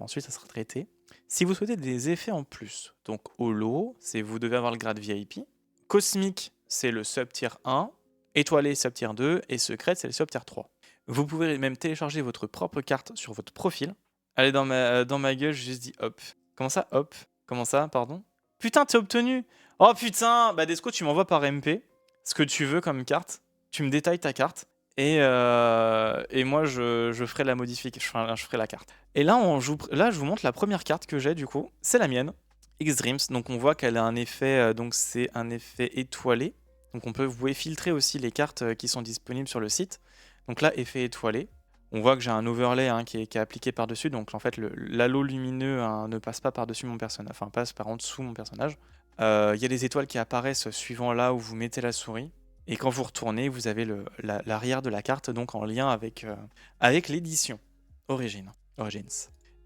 ça sera traité. Si vous souhaitez des effets en plus, donc holo, vous devez avoir le grade VIP. Cosmique, c'est le sub-tier 1. Étoilé, sub-tier 2. Et secret, c'est le sub-tier 3. Vous pouvez même télécharger votre propre carte sur votre profil. Allez, dans ma gueule, j'ai juste dit hop. Comment ça, hop? Comment ça, pardon? Putain, t'es obtenu! Oh putain! Bah, Desco, tu m'envoies par MP ce que tu veux comme carte. Tu me détailles ta carte. Et moi, je ferai la modification, je ferai la carte. Et là, je vous montre la première carte que j'ai, du coup. C'est la mienne, X-Dreams. Donc, on voit qu'elle a un effet, donc c'est un effet étoilé. Donc, vous pouvez filtrer aussi les cartes qui sont disponibles sur le site. Donc là, effet étoilé. On voit que j'ai un overlay qui est appliqué par-dessus. Donc, en fait, l'halo lumineux ne passe pas par-dessus mon personnage. Enfin, passe par en dessous mon personnage. Il y a des étoiles qui apparaissent suivant là où vous mettez la souris. Et quand vous retournez, vous avez l'arrière de la carte, donc en lien avec l'édition Origins.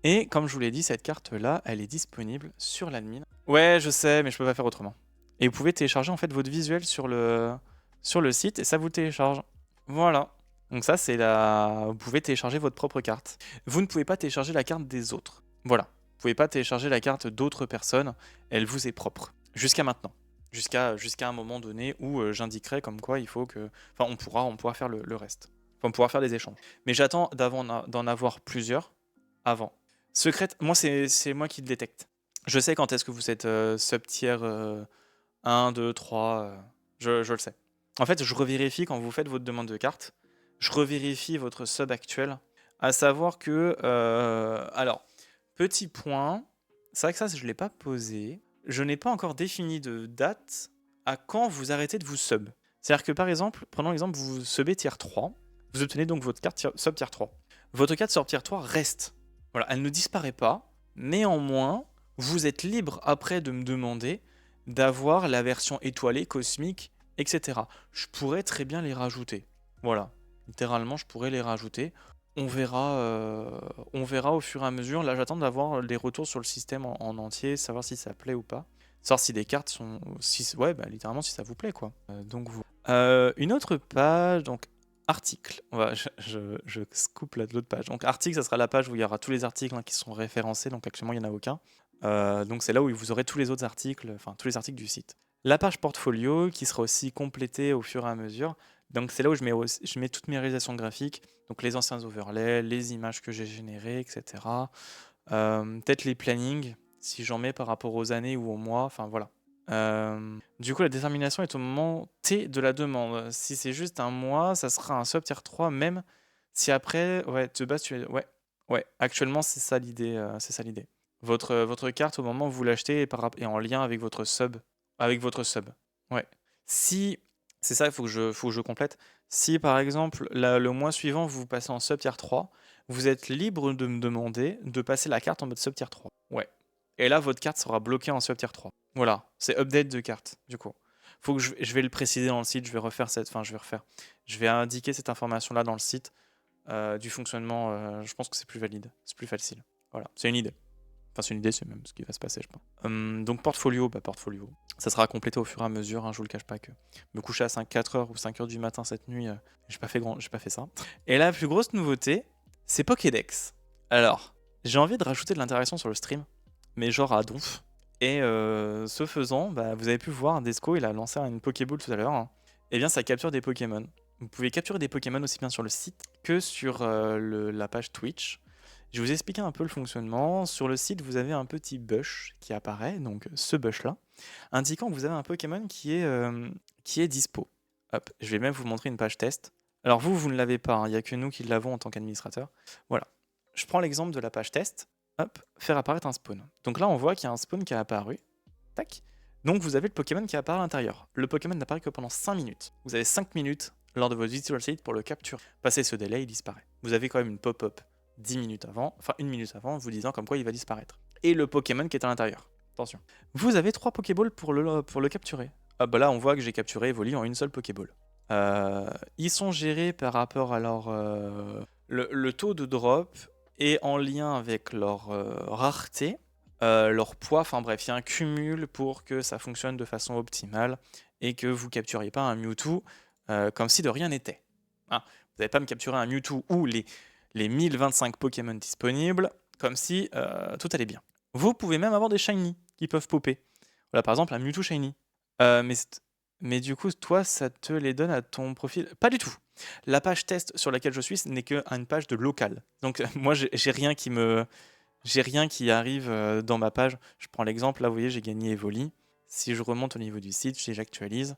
Et comme je vous l'ai dit, cette carte-là, elle est disponible sur l'admin. Ouais, je sais, mais je peux pas faire autrement. Et vous pouvez télécharger en fait votre visuel sur le site, et ça vous télécharge. Voilà. Donc ça, vous pouvez télécharger votre propre carte. Vous ne pouvez pas télécharger la carte des autres. Voilà. Vous pouvez pas télécharger la carte d'autres personnes. Elle vous est propre. Jusqu'à maintenant. Jusqu'à un moment donné où j'indiquerai comme quoi il faut que... Enfin, on pourra faire le reste. Enfin, on pourra faire des échanges. Mais j'attends d'en avoir plusieurs avant. Secret, moi, c'est moi qui le détecte. Je sais quand est-ce que vous êtes sub-tier 1, 2, 3. Je le sais. En fait, je revérifie quand vous faites votre demande de carte. Je revérifie votre sub actuel. À savoir que... alors, petit point. C'est vrai que ça, je ne l'ai pas posé. Je n'ai pas encore défini de date à quand vous arrêtez de vous sub. C'est-à-dire que par exemple, prenons l'exemple, vous subez tier 3, vous obtenez donc votre carte sub tier 3. Votre carte sub tier 3 reste. Voilà, elle ne disparaît pas. Néanmoins, vous êtes libre après de me demander d'avoir la version étoilée, cosmique, etc. Je pourrais très bien les rajouter. Voilà, littéralement, je pourrais les rajouter. On verra au fur et à mesure. Là, j'attends d'avoir les retours sur le système en entier, savoir si ça plaît ou pas. Savoir si des cartes sont... ouais, bah, littéralement, si ça vous plaît, quoi. Donc, une autre page, donc, article. Je scoop là de l'autre page. Donc, article, ça sera la page où il y aura tous les articles qui sont référencés. Donc, actuellement, il n'y en a aucun. Donc, c'est là où vous aurez tous les autres articles, enfin, tous les articles du site. La page portfolio, qui sera aussi complétée au fur et à mesure. Donc, c'est là où je mets toutes mes réalisations graphiques. Donc les anciens overlays, les images que j'ai générées, etc. Peut-être les plannings, si j'en mets par rapport aux années ou aux mois, enfin voilà. Du coup, la détermination est au moment T de la demande. Si c'est juste un mois, ça sera un sub tier 3, même si après, ouais, de base, ouais, actuellement, c'est ça l'idée. Votre carte, au moment où vous l'achetez, est en lien avec votre sub. Ouais. Si C'est ça, faut que je complète. Si par exemple, le mois suivant, vous passez en sub tier 3, vous êtes libre de me demander de passer la carte en mode sub tier 3. Ouais. Et là, votre carte sera bloquée en sub tier 3. Voilà, c'est update de carte, du coup. Faut que je vais le préciser dans le site, je vais refaire cette. Enfin, je vais indiquer cette information-là dans le site du fonctionnement. Je pense que c'est plus valide, c'est plus facile. Voilà, c'est une idée. Enfin, c'est une idée, c'est même ce qui va se passer, je pense. Donc, portfolio, portfolio. Ça sera complété au fur et à mesure, hein, je vous le cache pas que me coucher à 4h ou 5h du matin cette nuit, j'ai pas fait ça. Et la plus grosse nouveauté, c'est Pokédex. Alors, j'ai envie de rajouter de l'interaction sur le stream, mais genre à donf. Et ce faisant, vous avez pu voir, Desco, il a lancé une Pokéball tout à l'heure. Hein. Et bien, ça capture des Pokémon. Vous pouvez capturer des Pokémon aussi bien sur le site que sur la page Twitch. Je vais vous expliquer un peu le fonctionnement. Sur le site, vous avez un petit bush qui apparaît, donc ce bush-là, indiquant que vous avez un Pokémon qui est dispo. Hop, je vais même vous montrer une page test. Alors vous ne l'avez pas, il n'y a que nous qui l'avons en tant qu'administrateur. Voilà. Je prends l'exemple de la page test. Hop, faire apparaître un spawn. Donc là, on voit qu'il y a un spawn qui est apparu. Tac. Donc vous avez le Pokémon qui apparaît à l'intérieur. Le Pokémon n'apparaît que pendant 5 minutes. Vous avez 5 minutes lors de votre visite sur le site pour le capturer. Passé ce délai, il disparaît. Vous avez quand même une pop-up 10 minutes avant, enfin 1 minute avant, vous disant comme quoi il va disparaître. Et le Pokémon qui est à l'intérieur. Attention. Vous avez 3 Pokéballs pour le capturer. Ah bah là, on voit que j'ai capturé Evoli en une seule Pokéball. Ils sont gérés par rapport à leur... le taux de drop et en lien avec leur rareté, leur poids, enfin bref, il y a un cumul pour que ça fonctionne de façon optimale et que vous capturiez pas un Mewtwo comme si de rien n'était. Hein, vous n'allez pas me capturer un Mewtwo ou les 1025 Pokémon disponibles comme si tout allait bien. Vous pouvez même avoir des Shiny qui peuvent popper. Voilà, par exemple, un Mewtwo Shiny. Mais du coup, toi, ça te les donne à ton profil? Pas du tout. La page test sur laquelle je suis, ce n'est qu'une page de local. Donc moi, j'ai rien qui arrive dans ma page. Je prends l'exemple, là, vous voyez, j'ai gagné Evoli. Si je remonte au niveau du site, j'actualise.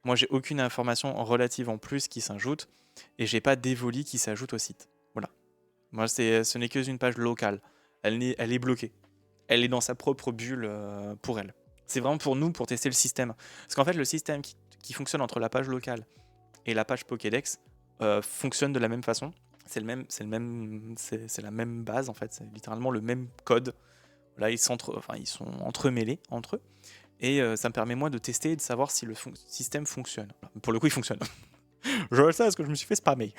Moi, j'ai aucune information relative en plus qui s'ajoute. Et j'ai pas d'Evoli qui s'ajoute au site. Voilà. Moi, ce n'est qu'une page locale. Elle est bloquée. Elle est dans sa propre bulle pour elle. C'est vraiment pour nous, pour tester le système. Parce qu'en fait, le système qui fonctionne entre la page locale et la page Pokédex fonctionne de la même façon. C'est la même base, en fait. C'est littéralement le même code. Là, ils sont entremêlés entre eux. Et ça me permet, moi, de tester et de savoir si le système fonctionne. Pour le coup, il fonctionne. Je le sais parce que je me suis fait spammer.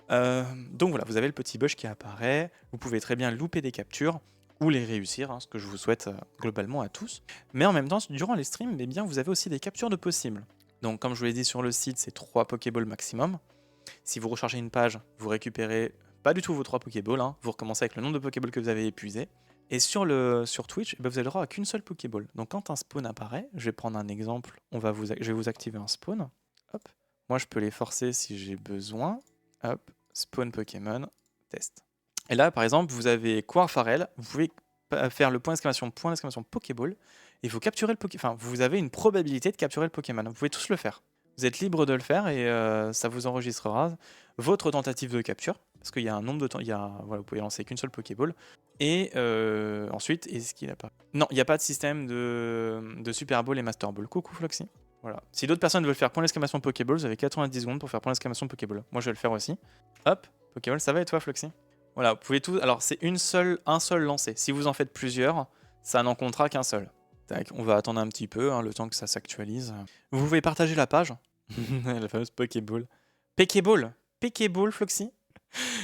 Donc voilà, vous avez le petit bush qui apparaît. Vous pouvez très bien louper des captures ou les réussir, hein, ce que je vous souhaite globalement à tous. Mais en même temps, durant les streams, eh bien, vous avez aussi des captures de possibles. Donc comme je vous l'ai dit sur le site, c'est 3 Pokéballs maximum. Si vous rechargez une page, vous récupérez pas du tout vos 3 Pokéballs, hein. Vous recommencez avec le nombre de Pokéballs que vous avez épuisé. Et sur Twitch, eh ben, vous avez le droit à qu'une seule Pokéball. Donc quand un spawn apparaît, je vais prendre un exemple, je vais vous activer un spawn. Hop. Moi je peux les forcer si j'ai besoin. Hop, spawn Pokémon, test. Et là par exemple, vous avez Quarfarel, vous pouvez faire le point d'exclamation Pokéball, et vous capturez le Pokémon. Enfin, vous avez une probabilité de capturer le Pokémon. Vous pouvez tous le faire. Vous êtes libre de le faire et ça vous enregistrera votre tentative de capture. Parce qu'il y a un nombre de temps. Voilà, vous pouvez lancer qu'une seule Pokéball. Et ensuite, est-ce qu'il a pas. Non, il n'y a pas de système de Super Ball et Master Ball. Coucou Floxy. Voilà. Si d'autres personnes veulent faire point d'exclamation Pokéball, vous avez 90 secondes pour faire point d'exclamation Pokéball. Moi, je vais le faire aussi. Hop, Pokéball, ça va et toi, Floxy? Voilà, vous pouvez tout. Alors, c'est un seul lancer. Si vous en faites plusieurs, ça n'en comptera qu'un seul. Tac, on va attendre un petit peu, hein, le temps que ça s'actualise. Vous pouvez partager la page. La fameuse Pokéball. Pokéball, Floxy.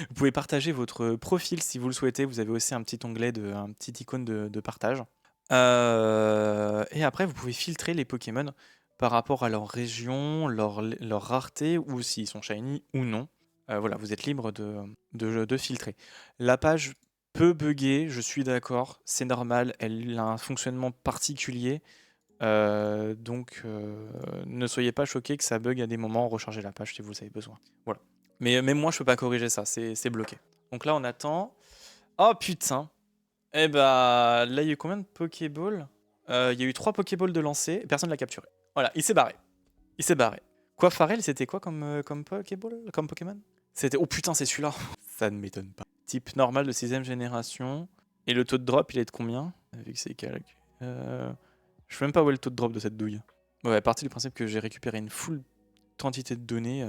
Vous pouvez partager votre profil si vous le souhaitez. Vous avez aussi un petit onglet, un petit icône de partage. Et après, vous pouvez filtrer les Pokémon par rapport à leur région, leur rareté, ou s'ils sont shiny ou non. Voilà, vous êtes libre de filtrer. La page peut bugger, je suis d'accord, c'est normal, elle a un fonctionnement particulier. Donc ne soyez pas choqués que ça bug à des moments, rechargez la page si vous avez besoin. Voilà. Mais même moi je peux pas corriger ça, c'est bloqué. Donc là on attend. Oh putain. Eh bah là il y a eu combien de Pokéballs? Il y a eu 3 Pokéballs de lancer, et personne l'a capturé. Voilà, il s'est barré. Quoi Farel, c'était quoi comme Pokéball? Comme Pokémon? C'était. Oh putain, c'est celui-là. Ça ne m'étonne pas. Type normal de 6ème génération. Et le taux de drop, il est de combien? Avec ses calques. Je sais même pas où est le taux de drop de cette douille. Ouais, à partir du principe que j'ai récupéré une full quantité de données,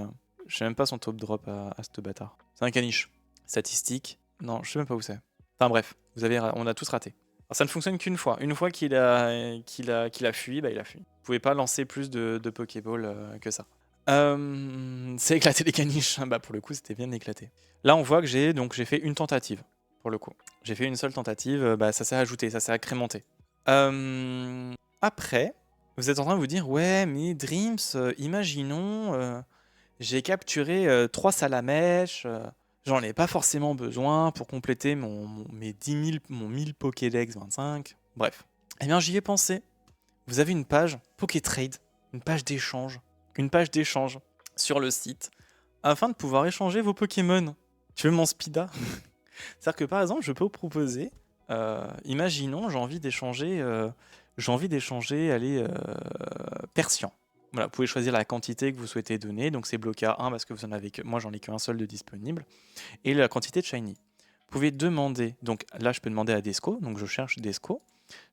je sais même pas son top drop à ce bâtard. C'est un caniche. Statistique. Non, je sais même pas où c'est. Enfin bref, on a tous raté. Alors, ça ne fonctionne qu'une fois. Une fois qu'il a fui, bah il a fui. Vous pouvez pas lancer plus de Pokéball que ça. C'est éclaté les caniches. Bah pour le coup, c'était bien éclaté. Là, on voit que j'ai fait une tentative. Pour le coup. J'ai fait une seule tentative, bah ça s'est ajouté, ça s'est agrémenté. Après, vous êtes en train de vous dire, ouais, mais Dreams, imaginons, j'ai capturé 3 salamèches, j'en ai pas forcément besoin pour compléter mes 10 000, mon 1000 Pokédex 25. Bref. Eh bien, j'y ai pensé. Vous avez une page Pokétrade, une page d'échange sur le site, afin de pouvoir échanger vos Pokémon. Tu veux mon Spida? C'est-à-dire que par exemple, je peux vous proposer, imaginons, j'ai envie d'échanger, allez, Persian. Voilà, vous pouvez choisir la quantité que vous souhaitez donner, donc c'est bloqué à 1 parce que vous en avez que, moi j'en ai qu'un seul de disponible, et la quantité de Shiny. Vous pouvez demander, donc là je peux demander à Desco, donc je cherche Desco,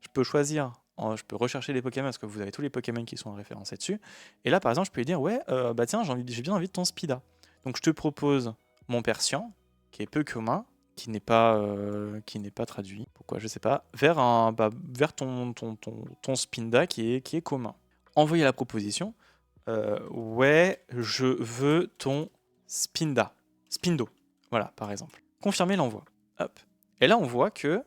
je peux choisir, je peux rechercher les Pokémon parce que vous avez tous les Pokémon qui sont référencés dessus, et là par exemple je peux lui dire, ouais, bah tiens, j'ai bien envie de ton Spida. Donc je te propose mon Persian, qui est peu commun, qui n'est pas traduit, pourquoi je sais pas, vers ton Spinda qui est commun. Envoyer la proposition, ouais, je veux ton Spindo, voilà, par exemple. Confirmer l'envoi, hop. Et là, on voit que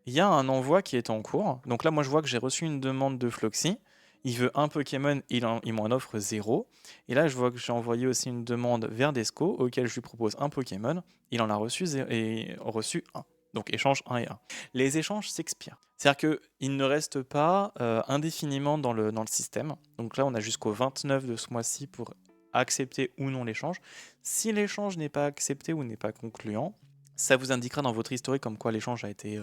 il y a un envoi qui est en cours. Donc là, moi, je vois que j'ai reçu une demande de Floxy. Il veut un Pokémon, il m'en offre 0. Et là, je vois que j'ai envoyé aussi une demande vers Desco, auquel je lui propose un Pokémon. Il en a reçu 1. Donc échange 1 et 1. Les échanges s'expirent. C'est-à-dire qu'ils ne restent pas indéfiniment dans le système. Donc là, on a jusqu'au 29 de ce mois-ci pour accepter ou non l'échange. Si l'échange n'est pas accepté ou n'est pas concluant, ça vous indiquera dans votre historique comme quoi l'échange a été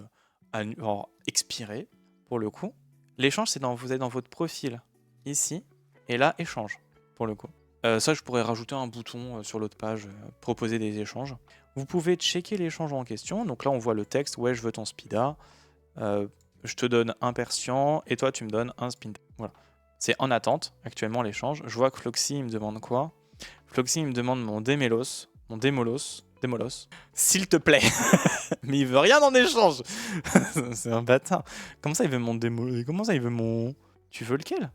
expiré, pour le coup. L'échange, vous êtes dans votre profil, ici, et là, échange, pour le coup. Ça, je pourrais rajouter un bouton sur l'autre page, proposer des échanges. Vous pouvez checker l'échange en question. Donc là, on voit le texte, ouais, je veux ton Spida. Je te donne un Persian, et toi, tu me donnes un Spinda. Voilà. C'est en attente, actuellement, l'échange. Je vois que Floxy, il me demande quoi? Floxy, il me demande mon Démolos, s'il te plaît. Mais il veut rien en échange. C'est un bâtard. Comment ça, il veut mon Démolos? Comment ça, il veut mon... Tu veux lequel?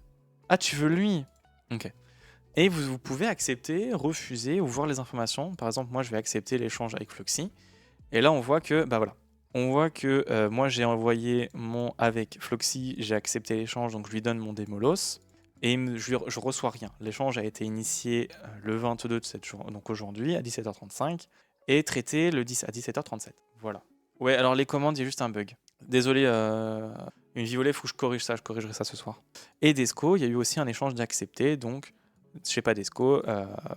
Ah, tu veux lui? Ok. Et vous pouvez accepter, refuser ou voir les informations. Par exemple, moi, je vais accepter l'échange avec Floxy. Et là, on voit que, bah voilà. On voit que moi, j'ai envoyé avec Floxy, j'ai accepté l'échange, donc je lui donne mon Démolos. Et je reçois rien. L'échange a été initié le 22 de cette journée, donc aujourd'hui, à 17h35, et traité le 10 à 17h37. Voilà. Ouais, alors les commandes, il y a juste un bug. Désolé, une violet, faut que je corrige ça, je corrigerai ça ce soir. Et Desco, il y a eu aussi un échange d'accepté, donc, je sais pas, Desco,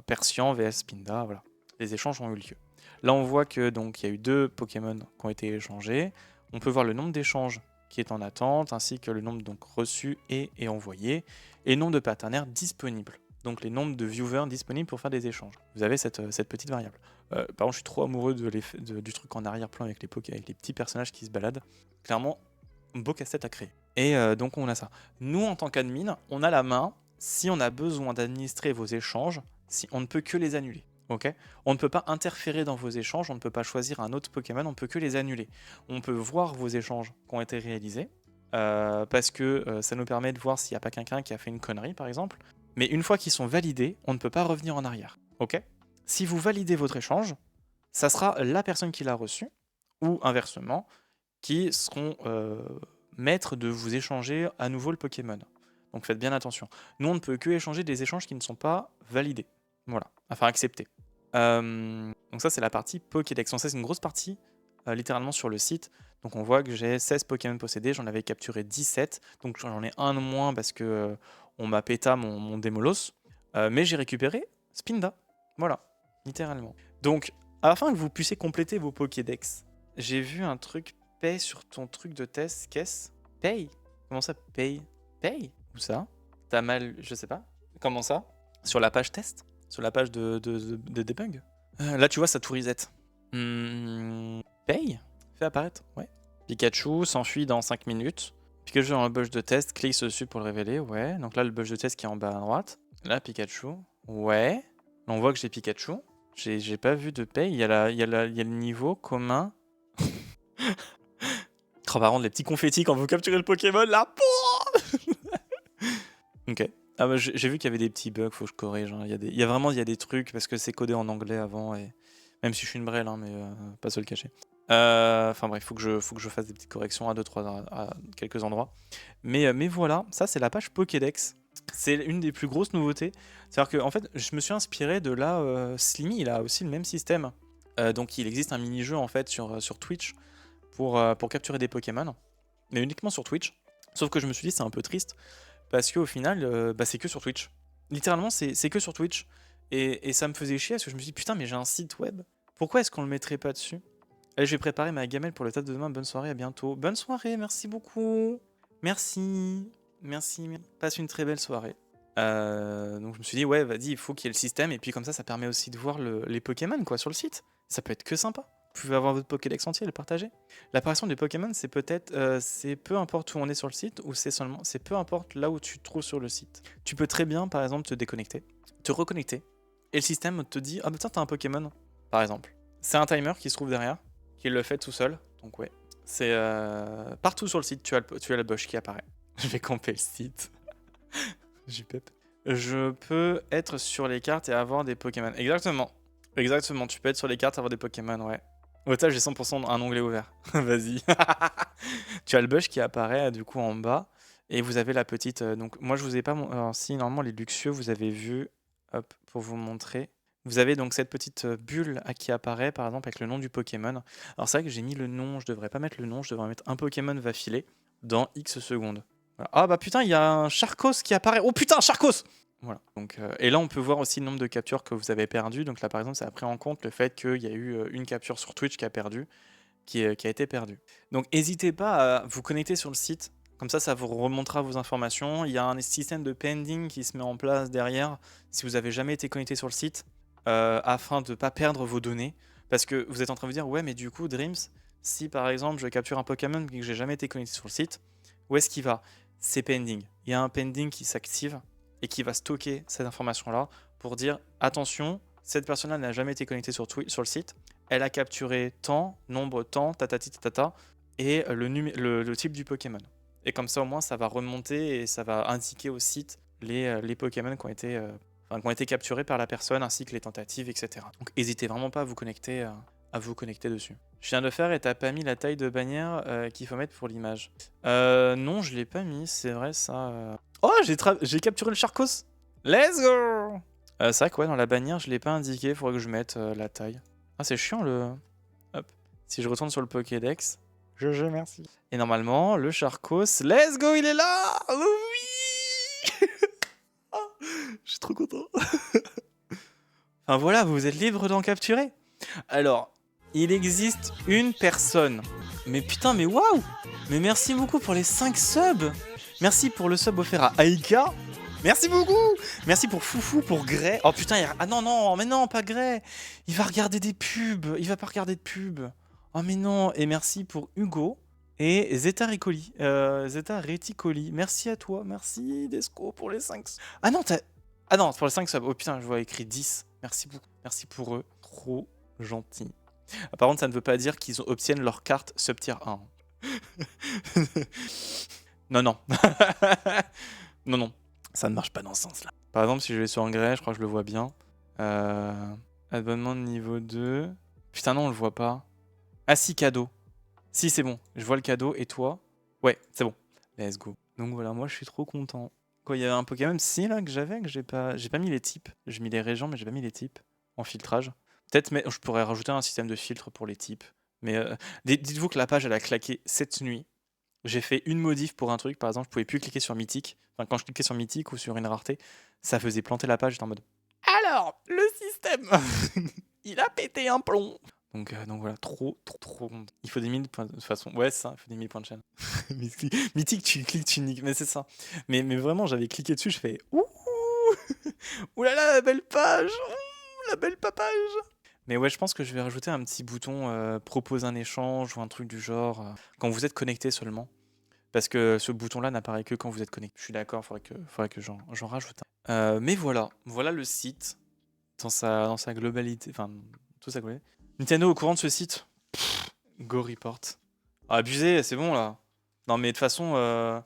Persian vs Spinda, voilà. Les échanges ont eu lieu. Là, on voit que donc il y a eu 2 Pokémon qui ont été échangés. On peut voir le nombre d'échanges qui est en attente, ainsi que le nombre donc reçus et envoyés, et le nombre de partenaires disponibles. Donc les nombres de viewers disponibles pour faire des échanges. Vous avez cette petite variable. Par contre, je suis trop amoureux du truc en arrière-plan avec les petits personnages qui se baladent. Clairement, un beau casse-tête à créer. Et donc on a ça. Nous, en tant qu'admin, on a la main si on a besoin d'administrer vos échanges, si on ne peut que les annuler. Okay, on ne peut pas interférer dans vos échanges, on ne peut pas choisir un autre Pokémon, on ne peut que les annuler. On peut voir vos échanges qui ont été réalisés, parce que ça nous permet de voir s'il n'y a pas quelqu'un qui a fait une connerie, par exemple. Mais une fois qu'ils sont validés, on ne peut pas revenir en arrière. Okay, si vous validez votre échange, ça sera la personne qui l'a reçu, ou inversement, qui seront maîtres de vous échanger à nouveau le Pokémon. Donc faites bien attention. Nous, on ne peut que échanger des échanges qui ne sont pas validés. Voilà, enfin acceptés. Donc ça, c'est la partie Pokédex. Donc ça, c'est une grosse partie, littéralement, sur le site. Donc on voit que j'ai 16 Pokémon possédés, j'en avais capturé 17. Donc j'en ai un de moins parce que on m'a péta mon Démolos. Mais j'ai récupéré Spinda. Voilà, littéralement. Donc, afin que vous puissiez compléter vos Pokédex, j'ai vu un truc paye sur ton truc de test. Qu'est-ce? Paye? Comment ça, paye? Paye? Où ça? T'as mal, je sais pas. Comment ça? Sur la page test? Sur la page de debug? Là, tu vois, ça tout reset. Paye? Fais apparaître, ouais. Pikachu s'enfuit dans 5 minutes. Pikachu dans le bush de test, clique dessus pour le révéler, ouais. Donc là, le bush de test qui est en bas à droite. Là, Pikachu, ouais. Là, on voit que j'ai Pikachu. J'ai pas vu de paye. Il y a le niveau commun. Oh, par contre, les petits confettis quand vous capturez le Pokémon, là. Ok. Ah bah, j'ai vu qu'il y avait des petits bugs, faut que je corrige. Hein. Il y a vraiment des trucs parce que c'est codé en anglais avant et même si je suis une brêle, hein, mais pas se le cacher. Enfin bref, faut que je fasse des petites corrections à quelques endroits. Mais voilà, ça c'est la page Pokédex. C'est une des plus grosses nouveautés. C'est-à-dire que en fait, je me suis inspiré de là. Slimy, il a aussi le même système. Donc il existe un mini-jeu en fait sur Twitch pour capturer des Pokémon, mais uniquement sur Twitch. Sauf que je me suis dit c'est un peu triste parce qu'au final, c'est que sur Twitch. Littéralement, c'est que sur Twitch. Et ça me faisait chier parce que je me suis dit putain, mais j'ai un site web. Pourquoi est-ce qu'on le mettrait pas dessus? Allez, je vais préparer ma gamelle pour le taf de demain. Bonne soirée, à bientôt. Bonne soirée, merci beaucoup. Merci. Merci. Passe une très belle soirée. Donc je me suis dit, ouais, vas-y, il faut qu'il y ait le système. Et puis comme ça permet aussi de voir les Pokémon quoi, sur le site. Ça peut être que sympa. Vous pouvez avoir votre Pokédex entier et le partager. L'apparition des Pokémon, c'est peut-être, c'est peu importe où on est sur le site, ou c'est peu importe là où tu te trouves sur le site. Tu peux très bien, par exemple, te déconnecter, te reconnecter, et le système te dit, ah bah tiens, t'as un Pokémon, par exemple. C'est un timer qui se trouve derrière, qui le fait tout seul, donc ouais. C'est partout sur le site, tu as le bush qui apparaît. Je vais camper le site. JPEP. Je peux être sur les cartes et avoir des Pokémon. Exactement. Exactement, tu peux être sur les cartes et avoir des Pokémon, ouais. Otage, j'ai 100% un onglet ouvert. Vas-y. Tu as le bush qui apparaît du coup en bas. Et vous avez la petite. Donc, moi, je vous ai pas. Alors, si, normalement, les luxueux, vous avez vu. Hop, pour vous montrer. Vous avez donc cette petite bulle qui apparaît, par exemple, avec le nom du Pokémon. Alors, c'est vrai que j'ai mis le nom. Je devrais pas mettre le nom. Je devrais mettre un Pokémon va filer dans X secondes. Voilà. Ah, bah putain, il y a un Charcos qui apparaît. Oh putain, Charcos! Voilà. Donc, et là, on peut voir aussi le nombre de captures que vous avez perdu. Donc là, par exemple, ça a pris en compte le fait qu'il y a eu une capture sur Twitch qui a été perdue. Donc, n'hésitez pas à vous connecter sur le site. Comme ça vous remontera vos informations. Il y a un système de pending qui se met en place derrière si vous n'avez jamais été connecté sur le site afin de ne pas perdre vos données. Parce que vous êtes en train de vous dire, ouais, mais du coup, Dreams, si par exemple je capture un Pokémon et que j'ai jamais été connecté sur le site, où est-ce qu'il va? C'est pending. Il y a un pending qui s'active et qui va stocker cette information-là pour dire attention, cette personne-là n'a jamais été connectée sur le site, elle a capturé tant, nombre tant, tatati tatata, et le type du Pokémon. Et comme ça, au moins, ça va remonter et ça va indiquer au site les Pokémon qui ont été capturés par la personne, ainsi que les tentatives, etc. Donc, n'hésitez vraiment pas à vous connecter dessus. Je viens de faire et t'as pas mis la taille de bannière qu'il faut mettre pour l'image. Non, je l'ai pas mis, c'est vrai ça. Oh, j'ai capturé le Charcos. Let's go. C'est vrai que ouais, dans la bannière, je l'ai pas indiqué, il faudrait que je mette la taille. Ah, c'est chiant le... Hop. Si je retourne sur le Pokédex, GG, merci. Et normalement, le Charcos, let's go, il est là. Oui. Oh, je suis trop content. Enfin voilà, vous êtes libre d'en capturer. Alors, il existe une personne. Mais putain, mais waouh! Mais merci beaucoup pour les 5 subs. Merci pour le sub offert à Aika. Merci beaucoup. Merci pour Foufou, pour Grey. Oh putain, ah non, mais non, pas Grey. Il va regarder des pubs. Il va pas regarder de pubs. Oh mais non. Et merci pour Hugo et Zeta Reticoli. Merci à toi. Merci Desco pour les 5 subs. Ah non, pour les 5 subs. Oh putain, je vois écrit 10. Merci beaucoup. Merci pour eux. Trop gentil. Par contre, ça ne veut pas dire qu'ils obtiennent leur carte sub-tier 1. Non. Non. Ça ne marche pas dans ce sens-là. Par exemple, si je vais sur Engrais, je crois que je le vois bien. Abonnement de niveau 2. Putain, non, on le voit pas. Ah si, cadeau. Si, c'est bon. Je vois le cadeau. Et toi? Ouais, c'est bon. Let's go. Donc voilà, moi, je suis trop content. Quoi, il y avait un Pokémon si là que j'ai pas mis les types. J'ai mis les régions, mais j'ai pas mis les types en filtrage. Peut-être, mais je pourrais rajouter un système de filtre pour les types. Mais dites-vous que la page, elle a claqué cette nuit. J'ai fait une modif pour un truc, par exemple, je pouvais plus cliquer sur Mythique. Enfin, quand je cliquais sur Mythique ou sur une rareté, ça faisait planter la page, j'étais en mode alors, le système il a pété un plomb. Donc voilà, trop. Il faut des 1000 points de toute façon. Ouais, c'est ça, il faut des 1000 points de chaîne. Mythique, tu cliques, tu niques, mais c'est ça. Mais vraiment, j'avais cliqué dessus, je fais ouh là là, la belle page, la belle papage. Mais ouais, je pense que je vais rajouter un petit bouton propose un échange ou un truc du genre quand vous êtes connecté seulement. Parce que ce bouton-là n'apparaît que quand vous êtes connecté. Je suis d'accord, faudrait que j'en rajoute un. Mais voilà le site dans sa globalité, enfin, tout sa globalité. Nintendo au courant de ce site? Go report. Ah, abusé, c'est bon là. Non mais de toute façon,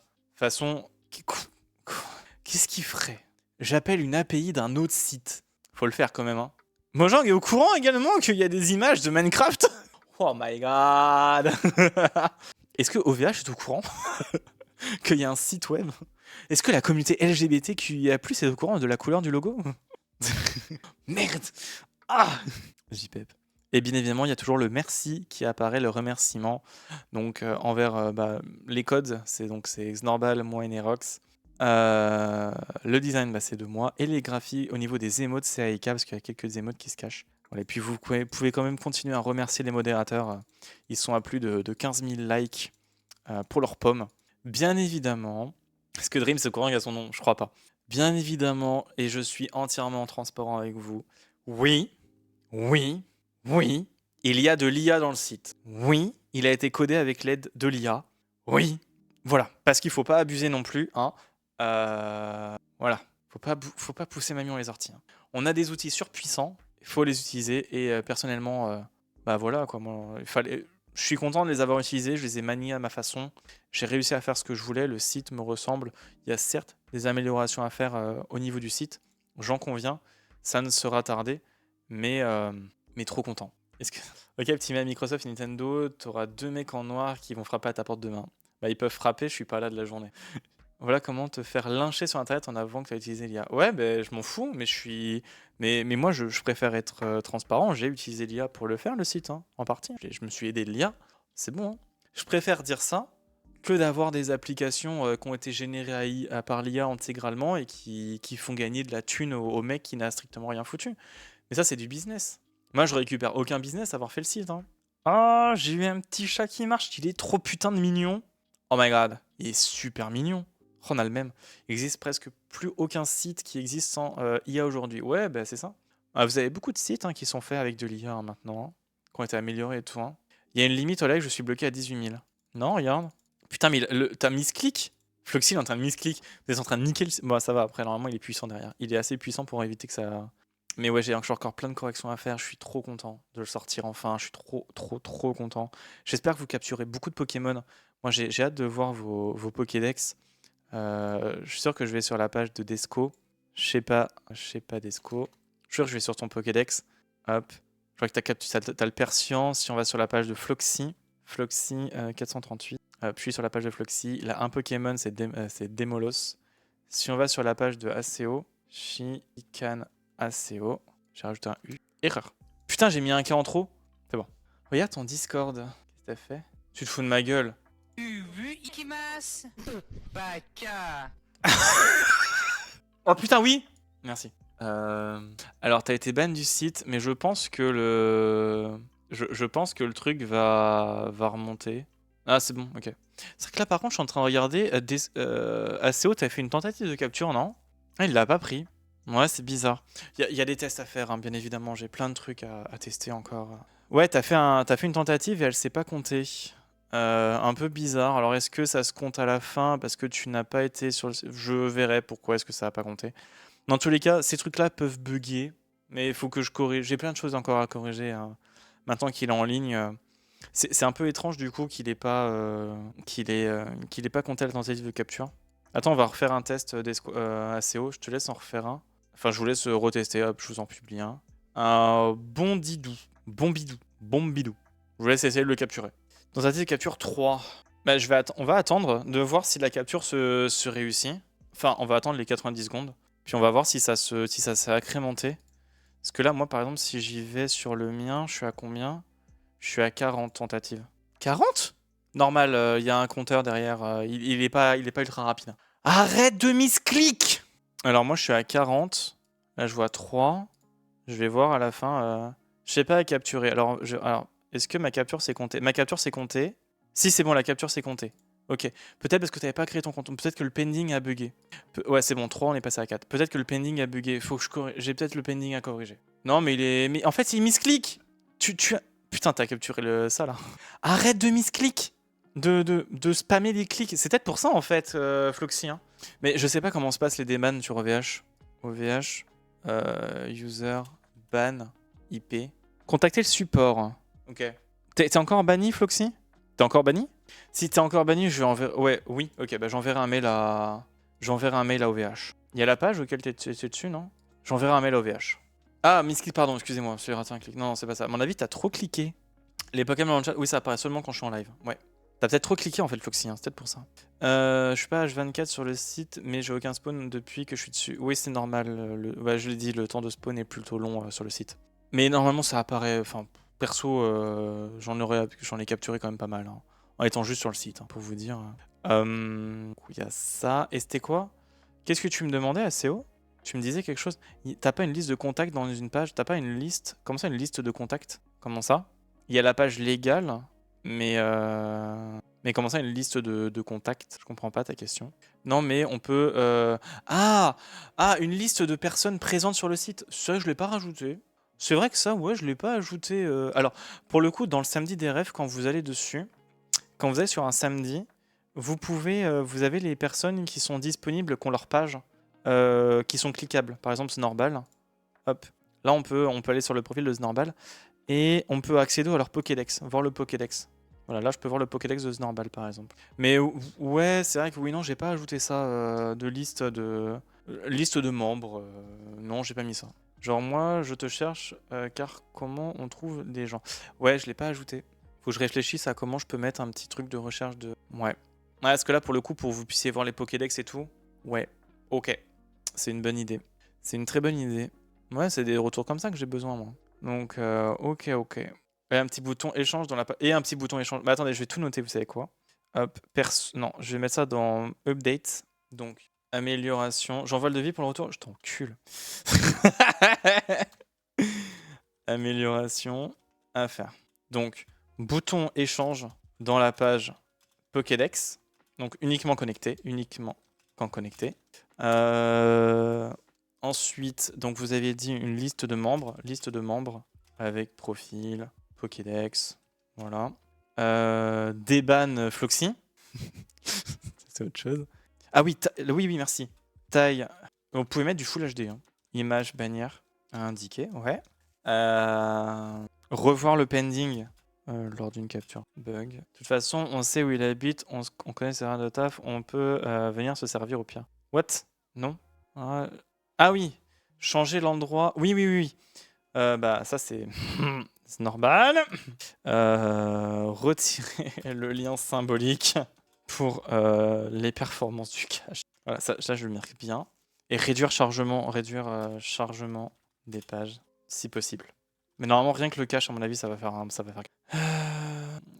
qu'est-ce qu'il ferait? J'appelle une API d'un autre site. Faut le faire quand même, hein. Mojang est au courant également qu'il y a des images de Minecraft? Oh my god. Est-ce que OVH est au courant qu'il y a un site web? Est-ce que la communauté LGBTQIA+ est au courant de la couleur du logo? Merde. Ah, JPEP. Et bien évidemment, il y a toujours le merci qui apparaît, le remerciement. Donc envers les codes, c'est Xnorbal, moi et Nerox. Le design, c'est de moi. Et les graphies au niveau des émotes, c'est AEK parce qu'il y a quelques émotes qui se cachent. Voilà, et puis vous pouvez quand même continuer à remercier les modérateurs. Ils sont à plus de 15 000 likes pour leur pomme. Bien évidemment, est-ce que Dream se courant à son nom? Je crois pas. Bien évidemment, et je suis entièrement transparent avec vous. Oui, il y a de l'IA dans le site. Oui, il a été codé avec l'aide de l'IA. Oui, voilà, parce qu'il faut pas abuser non plus, hein. Voilà, faut pas pousser Mamie les orties, hein. On a des outils surpuissants, il faut les utiliser et personnellement, voilà quoi, moi, je suis content de les avoir utilisés, je les ai maniés à ma façon, j'ai réussi à faire ce que je voulais, le site me ressemble. Il y a certes des améliorations à faire au niveau du site, j'en conviens, ça ne sera tardé, mais trop content. Ok, petit mail Microsoft et Nintendo, t'auras 2 mecs en noir qui vont frapper à ta porte demain. Ils peuvent frapper, je suis pas là de la journée. Voilà comment te faire lyncher sur internet en avant que tu as utilisé l'IA. Ouais, je m'en fous, mais moi je préfère être transparent. J'ai utilisé l'IA pour le faire, le site, hein, en partie. Je me suis aidé de l'IA, c'est bon, hein. Je préfère dire ça que d'avoir des applications qui ont été générées par l'IA intégralement et qui font gagner de la thune au mec qui n'a strictement rien foutu. Mais ça, c'est du business. Moi, je récupère aucun business à avoir fait le site, hein. Ah, j'ai eu un petit chat qui marche, il est trop putain de mignon. Oh my god, il est super mignon. Oh, on a le même. Il existe presque plus aucun site qui existe sans IA aujourd'hui. Ouais, c'est ça. Ah, vous avez beaucoup de sites qui sont faits avec de l'IA maintenant, hein, qui ont été améliorés et tout, hein. Il y a une limite, là, que je suis bloqué à 18 000. Non, regarde. Putain, mais t'as misclick? Floxy, il est en train de misclick. Vous êtes en train de niquer le... Bon, ça va, après, normalement, il est puissant derrière. Il est assez puissant pour éviter que ça... Mais ouais, j'ai encore plein de corrections à faire. Je suis trop content de le sortir enfin. Je suis trop content. J'espère que vous capturez beaucoup de Pokémon. Moi, j'ai hâte de voir vos Pokédex. Je suis sûr que je vais sur la page de Desco. Je sais pas Desco. Je suis sûr que je vais sur ton Pokédex. Hop. Je vois que t'as le Persian. Si on va sur la page de Floxy. Floxy 438. Hop, je suis sur la page de Floxy. Il a un Pokémon, c'est Demolos. Si on va sur la page de ACO. Chikan ACO. J'ai rajouté un U. Erreur. Putain, j'ai mis un K en trop. C'est bon. Regarde ton Discord. Qu'est-ce que t'as fait? Tu te fous de ma gueule. Oh putain, oui. Merci. Alors, t'as été ban du site, mais je pense que le truc va remonter. Ah, c'est bon, ok. C'est vrai que là, par contre, je suis en train de regarder. ACO, t'as fait une tentative de capture, non? Ah, il l'a pas pris. Ouais, c'est bizarre. Il y a des tests à faire, hein, bien évidemment. J'ai plein de trucs à tester encore. Ouais, t'as fait une tentative et elle s'est pas comptée. Un peu bizarre. Alors, est-ce que ça se compte à la fin parce que tu n'as pas été sur le... Je verrai pourquoi est-ce que ça n'a pas compté. Dans tous les cas, ces trucs-là peuvent bugger, mais il faut que je corrige. J'ai plein de choses encore à corriger, hein. Maintenant qu'il est en ligne. C'est un peu étrange du coup qu'il ait pas compté la tentative de capture. Attends, on va refaire un test ACO. Je te laisse en refaire un. Enfin, je vous laisse retester. Hop, je vous en publie un. Un bombidou. Je vous laisse essayer de le capturer. Tentative de capture 3. On va attendre de voir si la capture se réussit. Enfin, on va attendre les 90 secondes. Puis on va voir si ça s'est agrémenté. Parce que là, moi, par exemple, si j'y vais sur le mien, je suis à combien? Je suis à 40 tentatives. 40? Normal, il y a un compteur derrière. Il est pas ultra rapide. Arrête de misclick! Alors moi, je suis à 40. Là, je vois 3. Je vais voir à la fin. Je sais pas à capturer. Alors, est-ce que ma capture s'est comptée? Ma capture s'est comptée. Si, c'est bon, la capture s'est comptée. Ok. Peut-être parce que tu n'avais pas créé ton compte. Peut-être que le pending a bugué. Ouais, c'est bon, 3, on est passé à 4. Peut-être que le pending a bugué. Faut que je corrige. J'ai peut-être le pending à corriger. Non, mais en fait, il misclick. Putain, t'as capturé ça, là. Arrête de misclick. de spammer des clics. C'est peut-être pour ça en fait, Floxy. Hein. Mais je sais pas comment se passent les démans sur OVH. OVH, user, ban, IP. Contacter le support. Ok. T'es encore banni, Floxy? T'es encore banni? Si t'es encore banni, je vais enverrai. Ouais, oui, ok, bah j'enverrai un mail à. J'enverrai un mail à OVH. Il y a la page auquel t'es dessus, non? J'enverrai un mail à OVH. Ah, misclick, pardon, excusez-moi, j'ai raté un clic. Non, c'est pas ça. À mon avis, t'as trop cliqué. Les Pokémon dans le chat, oui, ça apparaît seulement quand je suis en live. Ouais. T'as peut-être trop cliqué en fait, Floxy, hein, c'est peut-être pour ça. Je suis pas H24 sur le site, mais j'ai aucun spawn depuis que je suis dessus. Oui, c'est normal. Ouais, je l'ai dit, le temps de spawn est plutôt long sur le site. Mais normalement, ça apparaît. Enfin, perso, j'en ai capturé quand même pas mal. Hein, en étant juste sur le site, hein, pour vous dire. Il y a ça. Et c'était quoi? Qu'est-ce que tu me demandais, ACO? Tu me disais quelque chose? T'as pas une liste de contacts dans une page? T'as pas une liste? Comment ça, une liste de contacts? Comment ça? Il y a la page légale, mais comment ça, une liste de contacts? Je comprends pas ta question. Non, mais on peut... Ah, une liste de personnes présentes sur le site. Ça, je l'ai pas rajouté. C'est vrai que ça, ouais, je l'ai pas ajouté. Alors, pour le coup, dans le samedi des rêves, quand vous allez dessus, quand vous allez sur un samedi, vous avez les personnes qui sont disponibles, qui ont leur page, qui sont cliquables. Par exemple, Snorbal. Hop. Là, on peut aller sur le profil de Snorbal et on peut accéder à leur Pokédex, voir le Pokédex. Voilà, là, je peux voir le Pokédex de Snorbal, par exemple. Mais ouais, c'est vrai que oui, non, j'ai pas ajouté ça de liste de membres. Non, j'ai pas mis ça. Genre, moi, je te cherche, car comment on trouve des gens? Ouais, je l'ai pas ajouté. Faut que je réfléchisse à comment je peux mettre un petit truc de recherche de... Ouais. Ouais, parce que là, pour le coup, pour que vous puissiez voir les Pokédex et tout, ouais, ok. C'est une bonne idée. C'est une très bonne idée. Ouais, c'est des retours comme ça que j'ai besoin, moi. Donc, ok. Et un petit bouton échange dans la page. Et un petit bouton échange. Mais attendez, je vais tout noter, vous savez quoi? Hop, non, je vais mettre ça dans Update. Donc, amélioration. J'envoie le devis pour le retour. Je t'encule. Amélioration à faire. Donc, bouton échange dans la page Pokédex. Donc, uniquement connecté. Uniquement quand connecté. Ensuite, donc vous avez dit une liste de membres. Liste de membres avec profil, Pokédex. Voilà. Déban Floxy. C'est autre chose. Ah oui, oui, merci. Taille. Vous pouvez mettre du Full HD. Hein. Image, bannière à indiquer. Ouais. Revoir le pending lors d'une capture. Bug. De toute façon, on sait où il habite, on connaît ses horaires de taf, on peut venir se servir au pire. What? Non? Ah oui, changer l'endroit. Oui. Bah ça c'est c'est normal. Retirer le lien symbolique pour les performances du cache. Voilà, ça je le marque bien. Et réduire chargement des pages si possible. Mais normalement rien que le cache à mon avis ça va faire.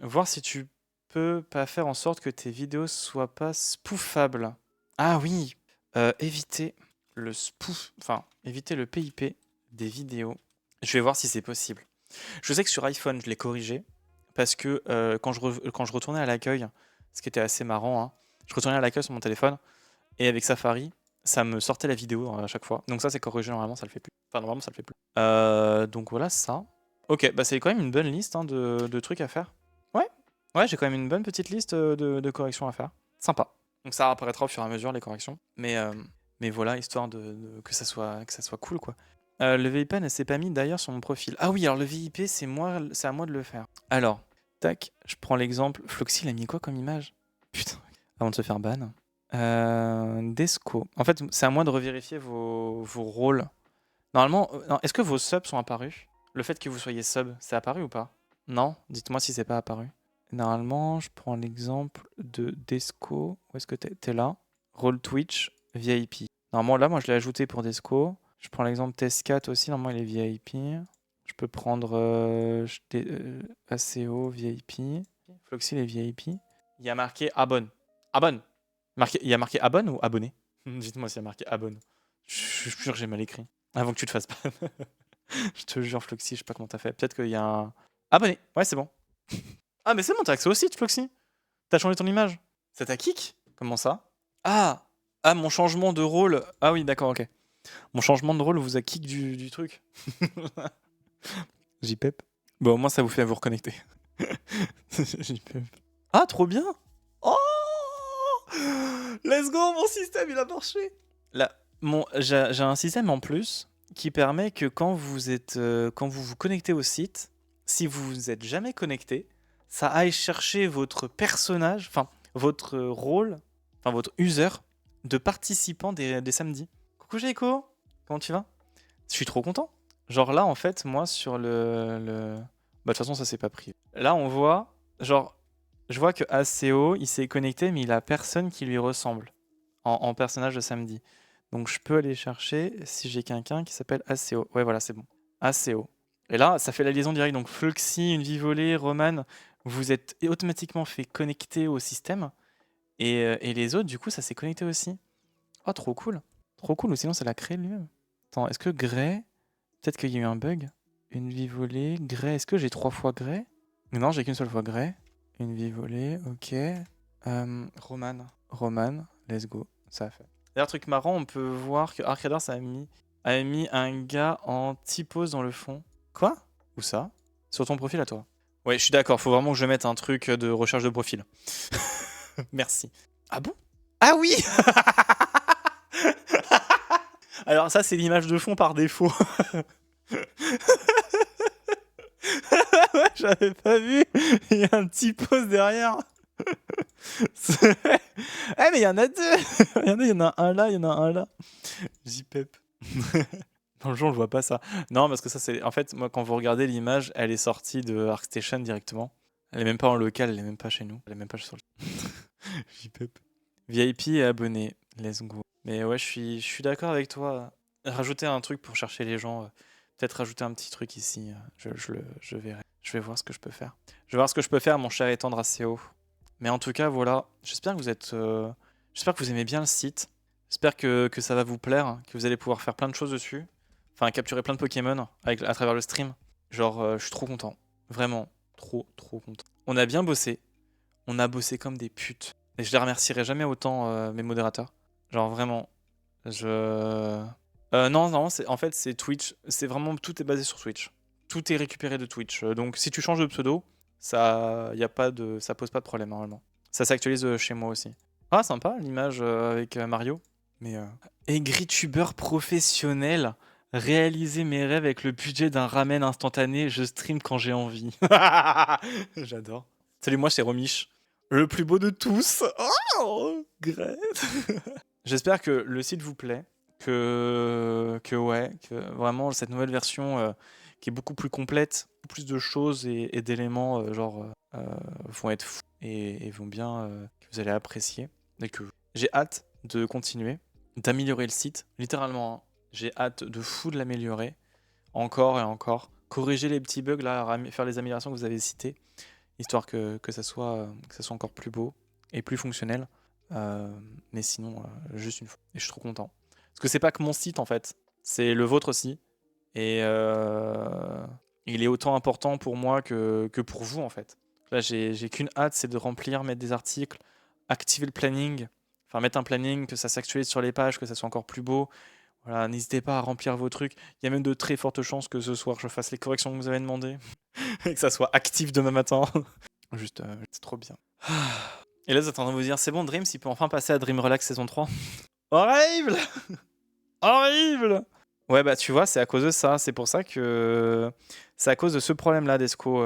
Voir si tu peux pas faire en sorte que tes vidéos soient pas spoofables. Ah oui, éviter le spoof, enfin éviter le PIP des vidéos. Je vais voir si c'est possible. Je sais que sur iPhone, je l'ai corrigé parce que quand je retournais à l'accueil, ce qui était assez marrant, hein, je retournais à l'accueil sur mon téléphone et avec Safari, ça me sortait la vidéo à chaque fois. Donc ça, c'est corrigé, normalement, ça le fait plus. Enfin, normalement, ça le fait plus. Donc voilà, ça. Ok, bah c'est quand même une bonne liste hein, de trucs à faire. Ouais, j'ai quand même une bonne petite liste de corrections à faire. Sympa. Donc ça apparaîtra au fur et à mesure, les corrections. Mais voilà, histoire que ça soit cool, quoi. Le VIP ne s'est pas mis d'ailleurs sur mon profil. Ah oui, alors le VIP, c'est à moi de le faire. Alors, tac, je prends l'exemple. Floxy, il a mis quoi comme image? Putain, avant de se faire ban. Desco. En fait, c'est à moi de revérifier vos rôles. Normalement, est-ce que vos subs sont apparus? Le fait que vous soyez sub, c'est apparu ou pas? Non? Dites-moi si c'est pas apparu. Normalement, je prends l'exemple de Desco. Où est-ce que t'es là? Rôle Twitch, VIP. Normalement, là, moi, je l'ai ajouté pour Desco. Je prends l'exemple Test4 aussi. Normalement, il est VIP. Je peux prendre ACO, VIP. Floxy, il est VIP. Il y a marqué abonne. Abonne. Il y a marqué abonne ou abonné? Dites-moi s'il y a marqué abonne. Je suis sûr que j'ai mal écrit. Avant que tu te fasses ban. Je te jure, Floxy, je sais pas comment t'as fait. Peut-être qu'il y a un... Abonné. Ouais, c'est bon. Ah, mais c'est bon, t'as accès au site, Floxy. T'as changé ton image. Ça t'a kick? Comment ça? Ah, mon changement de rôle. Ah oui, d'accord, ok. Mon changement de rôle vous a kick du truc. JPEP. Bon, au moins, ça vous fait vous reconnecter. JPEP. Ah, trop bien. Oh, let's go, mon système, il a marché. Là, j'ai un système en plus qui permet que quand quand vous vous connectez au site, si vous vous êtes jamais connecté, ça aille chercher votre personnage, enfin votre rôle, enfin votre user de participant des samedis. Coucou Jaiko, comment tu vas? Je suis trop content. Genre là, en fait, moi sur bah de toute façon, ça c'est pas pris. Là, on voit, genre, je vois que ACO, il s'est connecté, mais il a personne qui lui ressemble en personnage de samedi. Donc je peux aller chercher si j'ai quelqu'un qui s'appelle ACO. Ouais, voilà, c'est bon. ACO. Et là, ça fait la liaison directe. Donc Fluxy, Une Vie Volée, Roman, vous êtes automatiquement fait connecter au système. Et les autres, du coup, ça s'est connecté aussi. Oh, trop cool. Trop cool, ou sinon ça l'a créé lui-même. Attends, est-ce que Grey... Peut-être qu'il y a eu un bug. Une vie volée. Grey, est-ce que j'ai 3 fois Grey? Non, j'ai qu'une seule fois Grey. Une vie volée, ok. Roman. Roman, let's go. Ça a fait. D'ailleurs, truc marrant, on peut voir que Arcadars a mis un gars en typose dans le fond. Quoi? Où ça? Sur ton profil à toi. Ouais, je suis d'accord, faut vraiment que je mette un truc de recherche de profil. Merci. Ah bon? Ah oui. Alors ça, c'est l'image de fond par défaut. Ouais, j'avais pas vu. Il y a un petit pause derrière. Eh mais il y en a deux. Regardez, il y en a un là, il y en a un là. JPEP. Dans le jeu, on le voit pas ça. Non, parce que ça, c'est... En fait, moi, quand vous regardez l'image, elle est sortie de ArcStation directement. Elle est même pas en local, elle est même pas chez nous. Elle est même pas sur le... JPEP. VIP et abonné. Let's go. Mais ouais, je suis d'accord avec toi. Rajouter un truc pour chercher les gens. Peut-être rajouter un petit truc ici. Je verrai. Je vais voir ce que je peux faire. Je vais voir ce que je peux faire, mon cher et tendre ACO. Mais en tout cas, voilà. J'espère que vous êtes... J'espère que vous aimez bien le site. J'espère que ça va vous plaire. Que vous allez pouvoir faire plein de choses dessus. Enfin, capturer plein de Pokémon à travers le stream. Genre, je suis trop content. Vraiment, trop content. On a bien bossé. On a bossé comme des putes. Et je les remercierai jamais autant, mes modérateurs. Genre, vraiment. Non, en fait, c'est Twitch. C'est vraiment... Tout est basé sur Twitch. Tout est récupéré de Twitch. Donc, si tu changes de pseudo, ça pose pas de problème, normalement. Ça s'actualise chez moi aussi. Ah, sympa, l'image avec Mario. Mais... Aigrituber professionnel. Réaliser mes rêves avec le budget d'un ramen instantané. Je stream quand j'ai envie. J'adore. Salut, moi, c'est Romiche. Le plus beau de tous. Oh, Grèce. J'espère que le site vous plaît. Que vraiment cette nouvelle version qui est beaucoup plus complète, plus de choses et d'éléments vont être fous et vont bien, que vous allez apprécier. Et que j'ai hâte de continuer, d'améliorer le site, littéralement. Hein. J'ai hâte de fou de l'améliorer, encore et encore. Corriger les petits bugs, là, faire les améliorations que vous avez citées, histoire que ça soit encore plus beau et plus fonctionnel. Mais sinon, juste une fois. Et je suis trop content. Parce que c'est pas que mon site, en fait. C'est le vôtre aussi. Et il est autant important pour moi que pour vous, en fait. Là, j'ai qu'une hâte, c'est de remplir, mettre des articles, activer le planning. Enfin, mettre un planning, que ça s'actualise sur les pages, que ça soit encore plus beau. Voilà, n'hésitez pas à remplir vos trucs. Il y a même de très fortes chances que ce soir, je fasse les corrections que vous avez demandées. Et que ça soit actif demain matin. Juste, c'est trop bien. Et là, vous êtes en train de vous dire, c'est bon, Dreams, il peut enfin passer à Dream Relax saison 3. Horrible. Horrible. Ouais, bah tu vois, c'est à cause de ça. C'est pour ça que... C'est à cause de ce problème-là, Desco,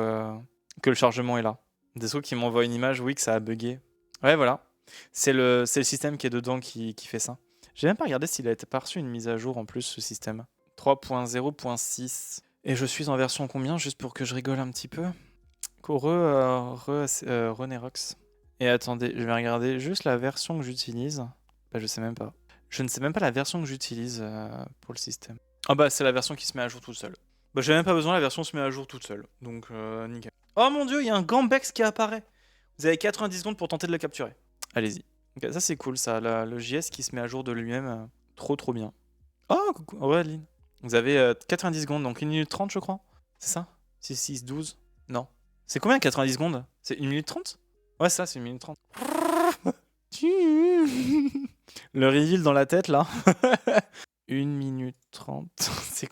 que le chargement est là. Desco qui m'envoie une image, oui, que ça a bugué. Ouais, voilà. C'est le système qui est dedans qui fait ça. J'ai même pas regardé s'il a été pas reçu une mise à jour en plus, ce système. 3.0.6. Et je suis en version combien, juste pour que je rigole un petit peu? Renerox. Et attendez, je vais regarder juste la version que j'utilise. Bah, je sais même pas. Je ne sais même pas la version que j'utilise pour le système. Ah bah, c'est la version qui se met à jour toute seule. Bah, j'ai même pas besoin, la version se met à jour toute seule. Donc, nickel. Oh mon dieu, il y a un Gambex qui apparaît. Vous avez 90 secondes pour tenter de le capturer. Allez-y. Okay, ça, c'est cool, ça. Le JS qui se met à jour de lui-même. Trop bien. Oh, coucou. Ouais, Adeline. Vous avez 90 secondes, donc 1 minute 30, je crois. C'est ça? 6, 6, 12? Non. C'est combien 90 secondes? C'est 1 minute 30? Ouais, ça, c'est 1 minute 30. Le reveal dans la tête, là. 1 minute 30. C'est quoi?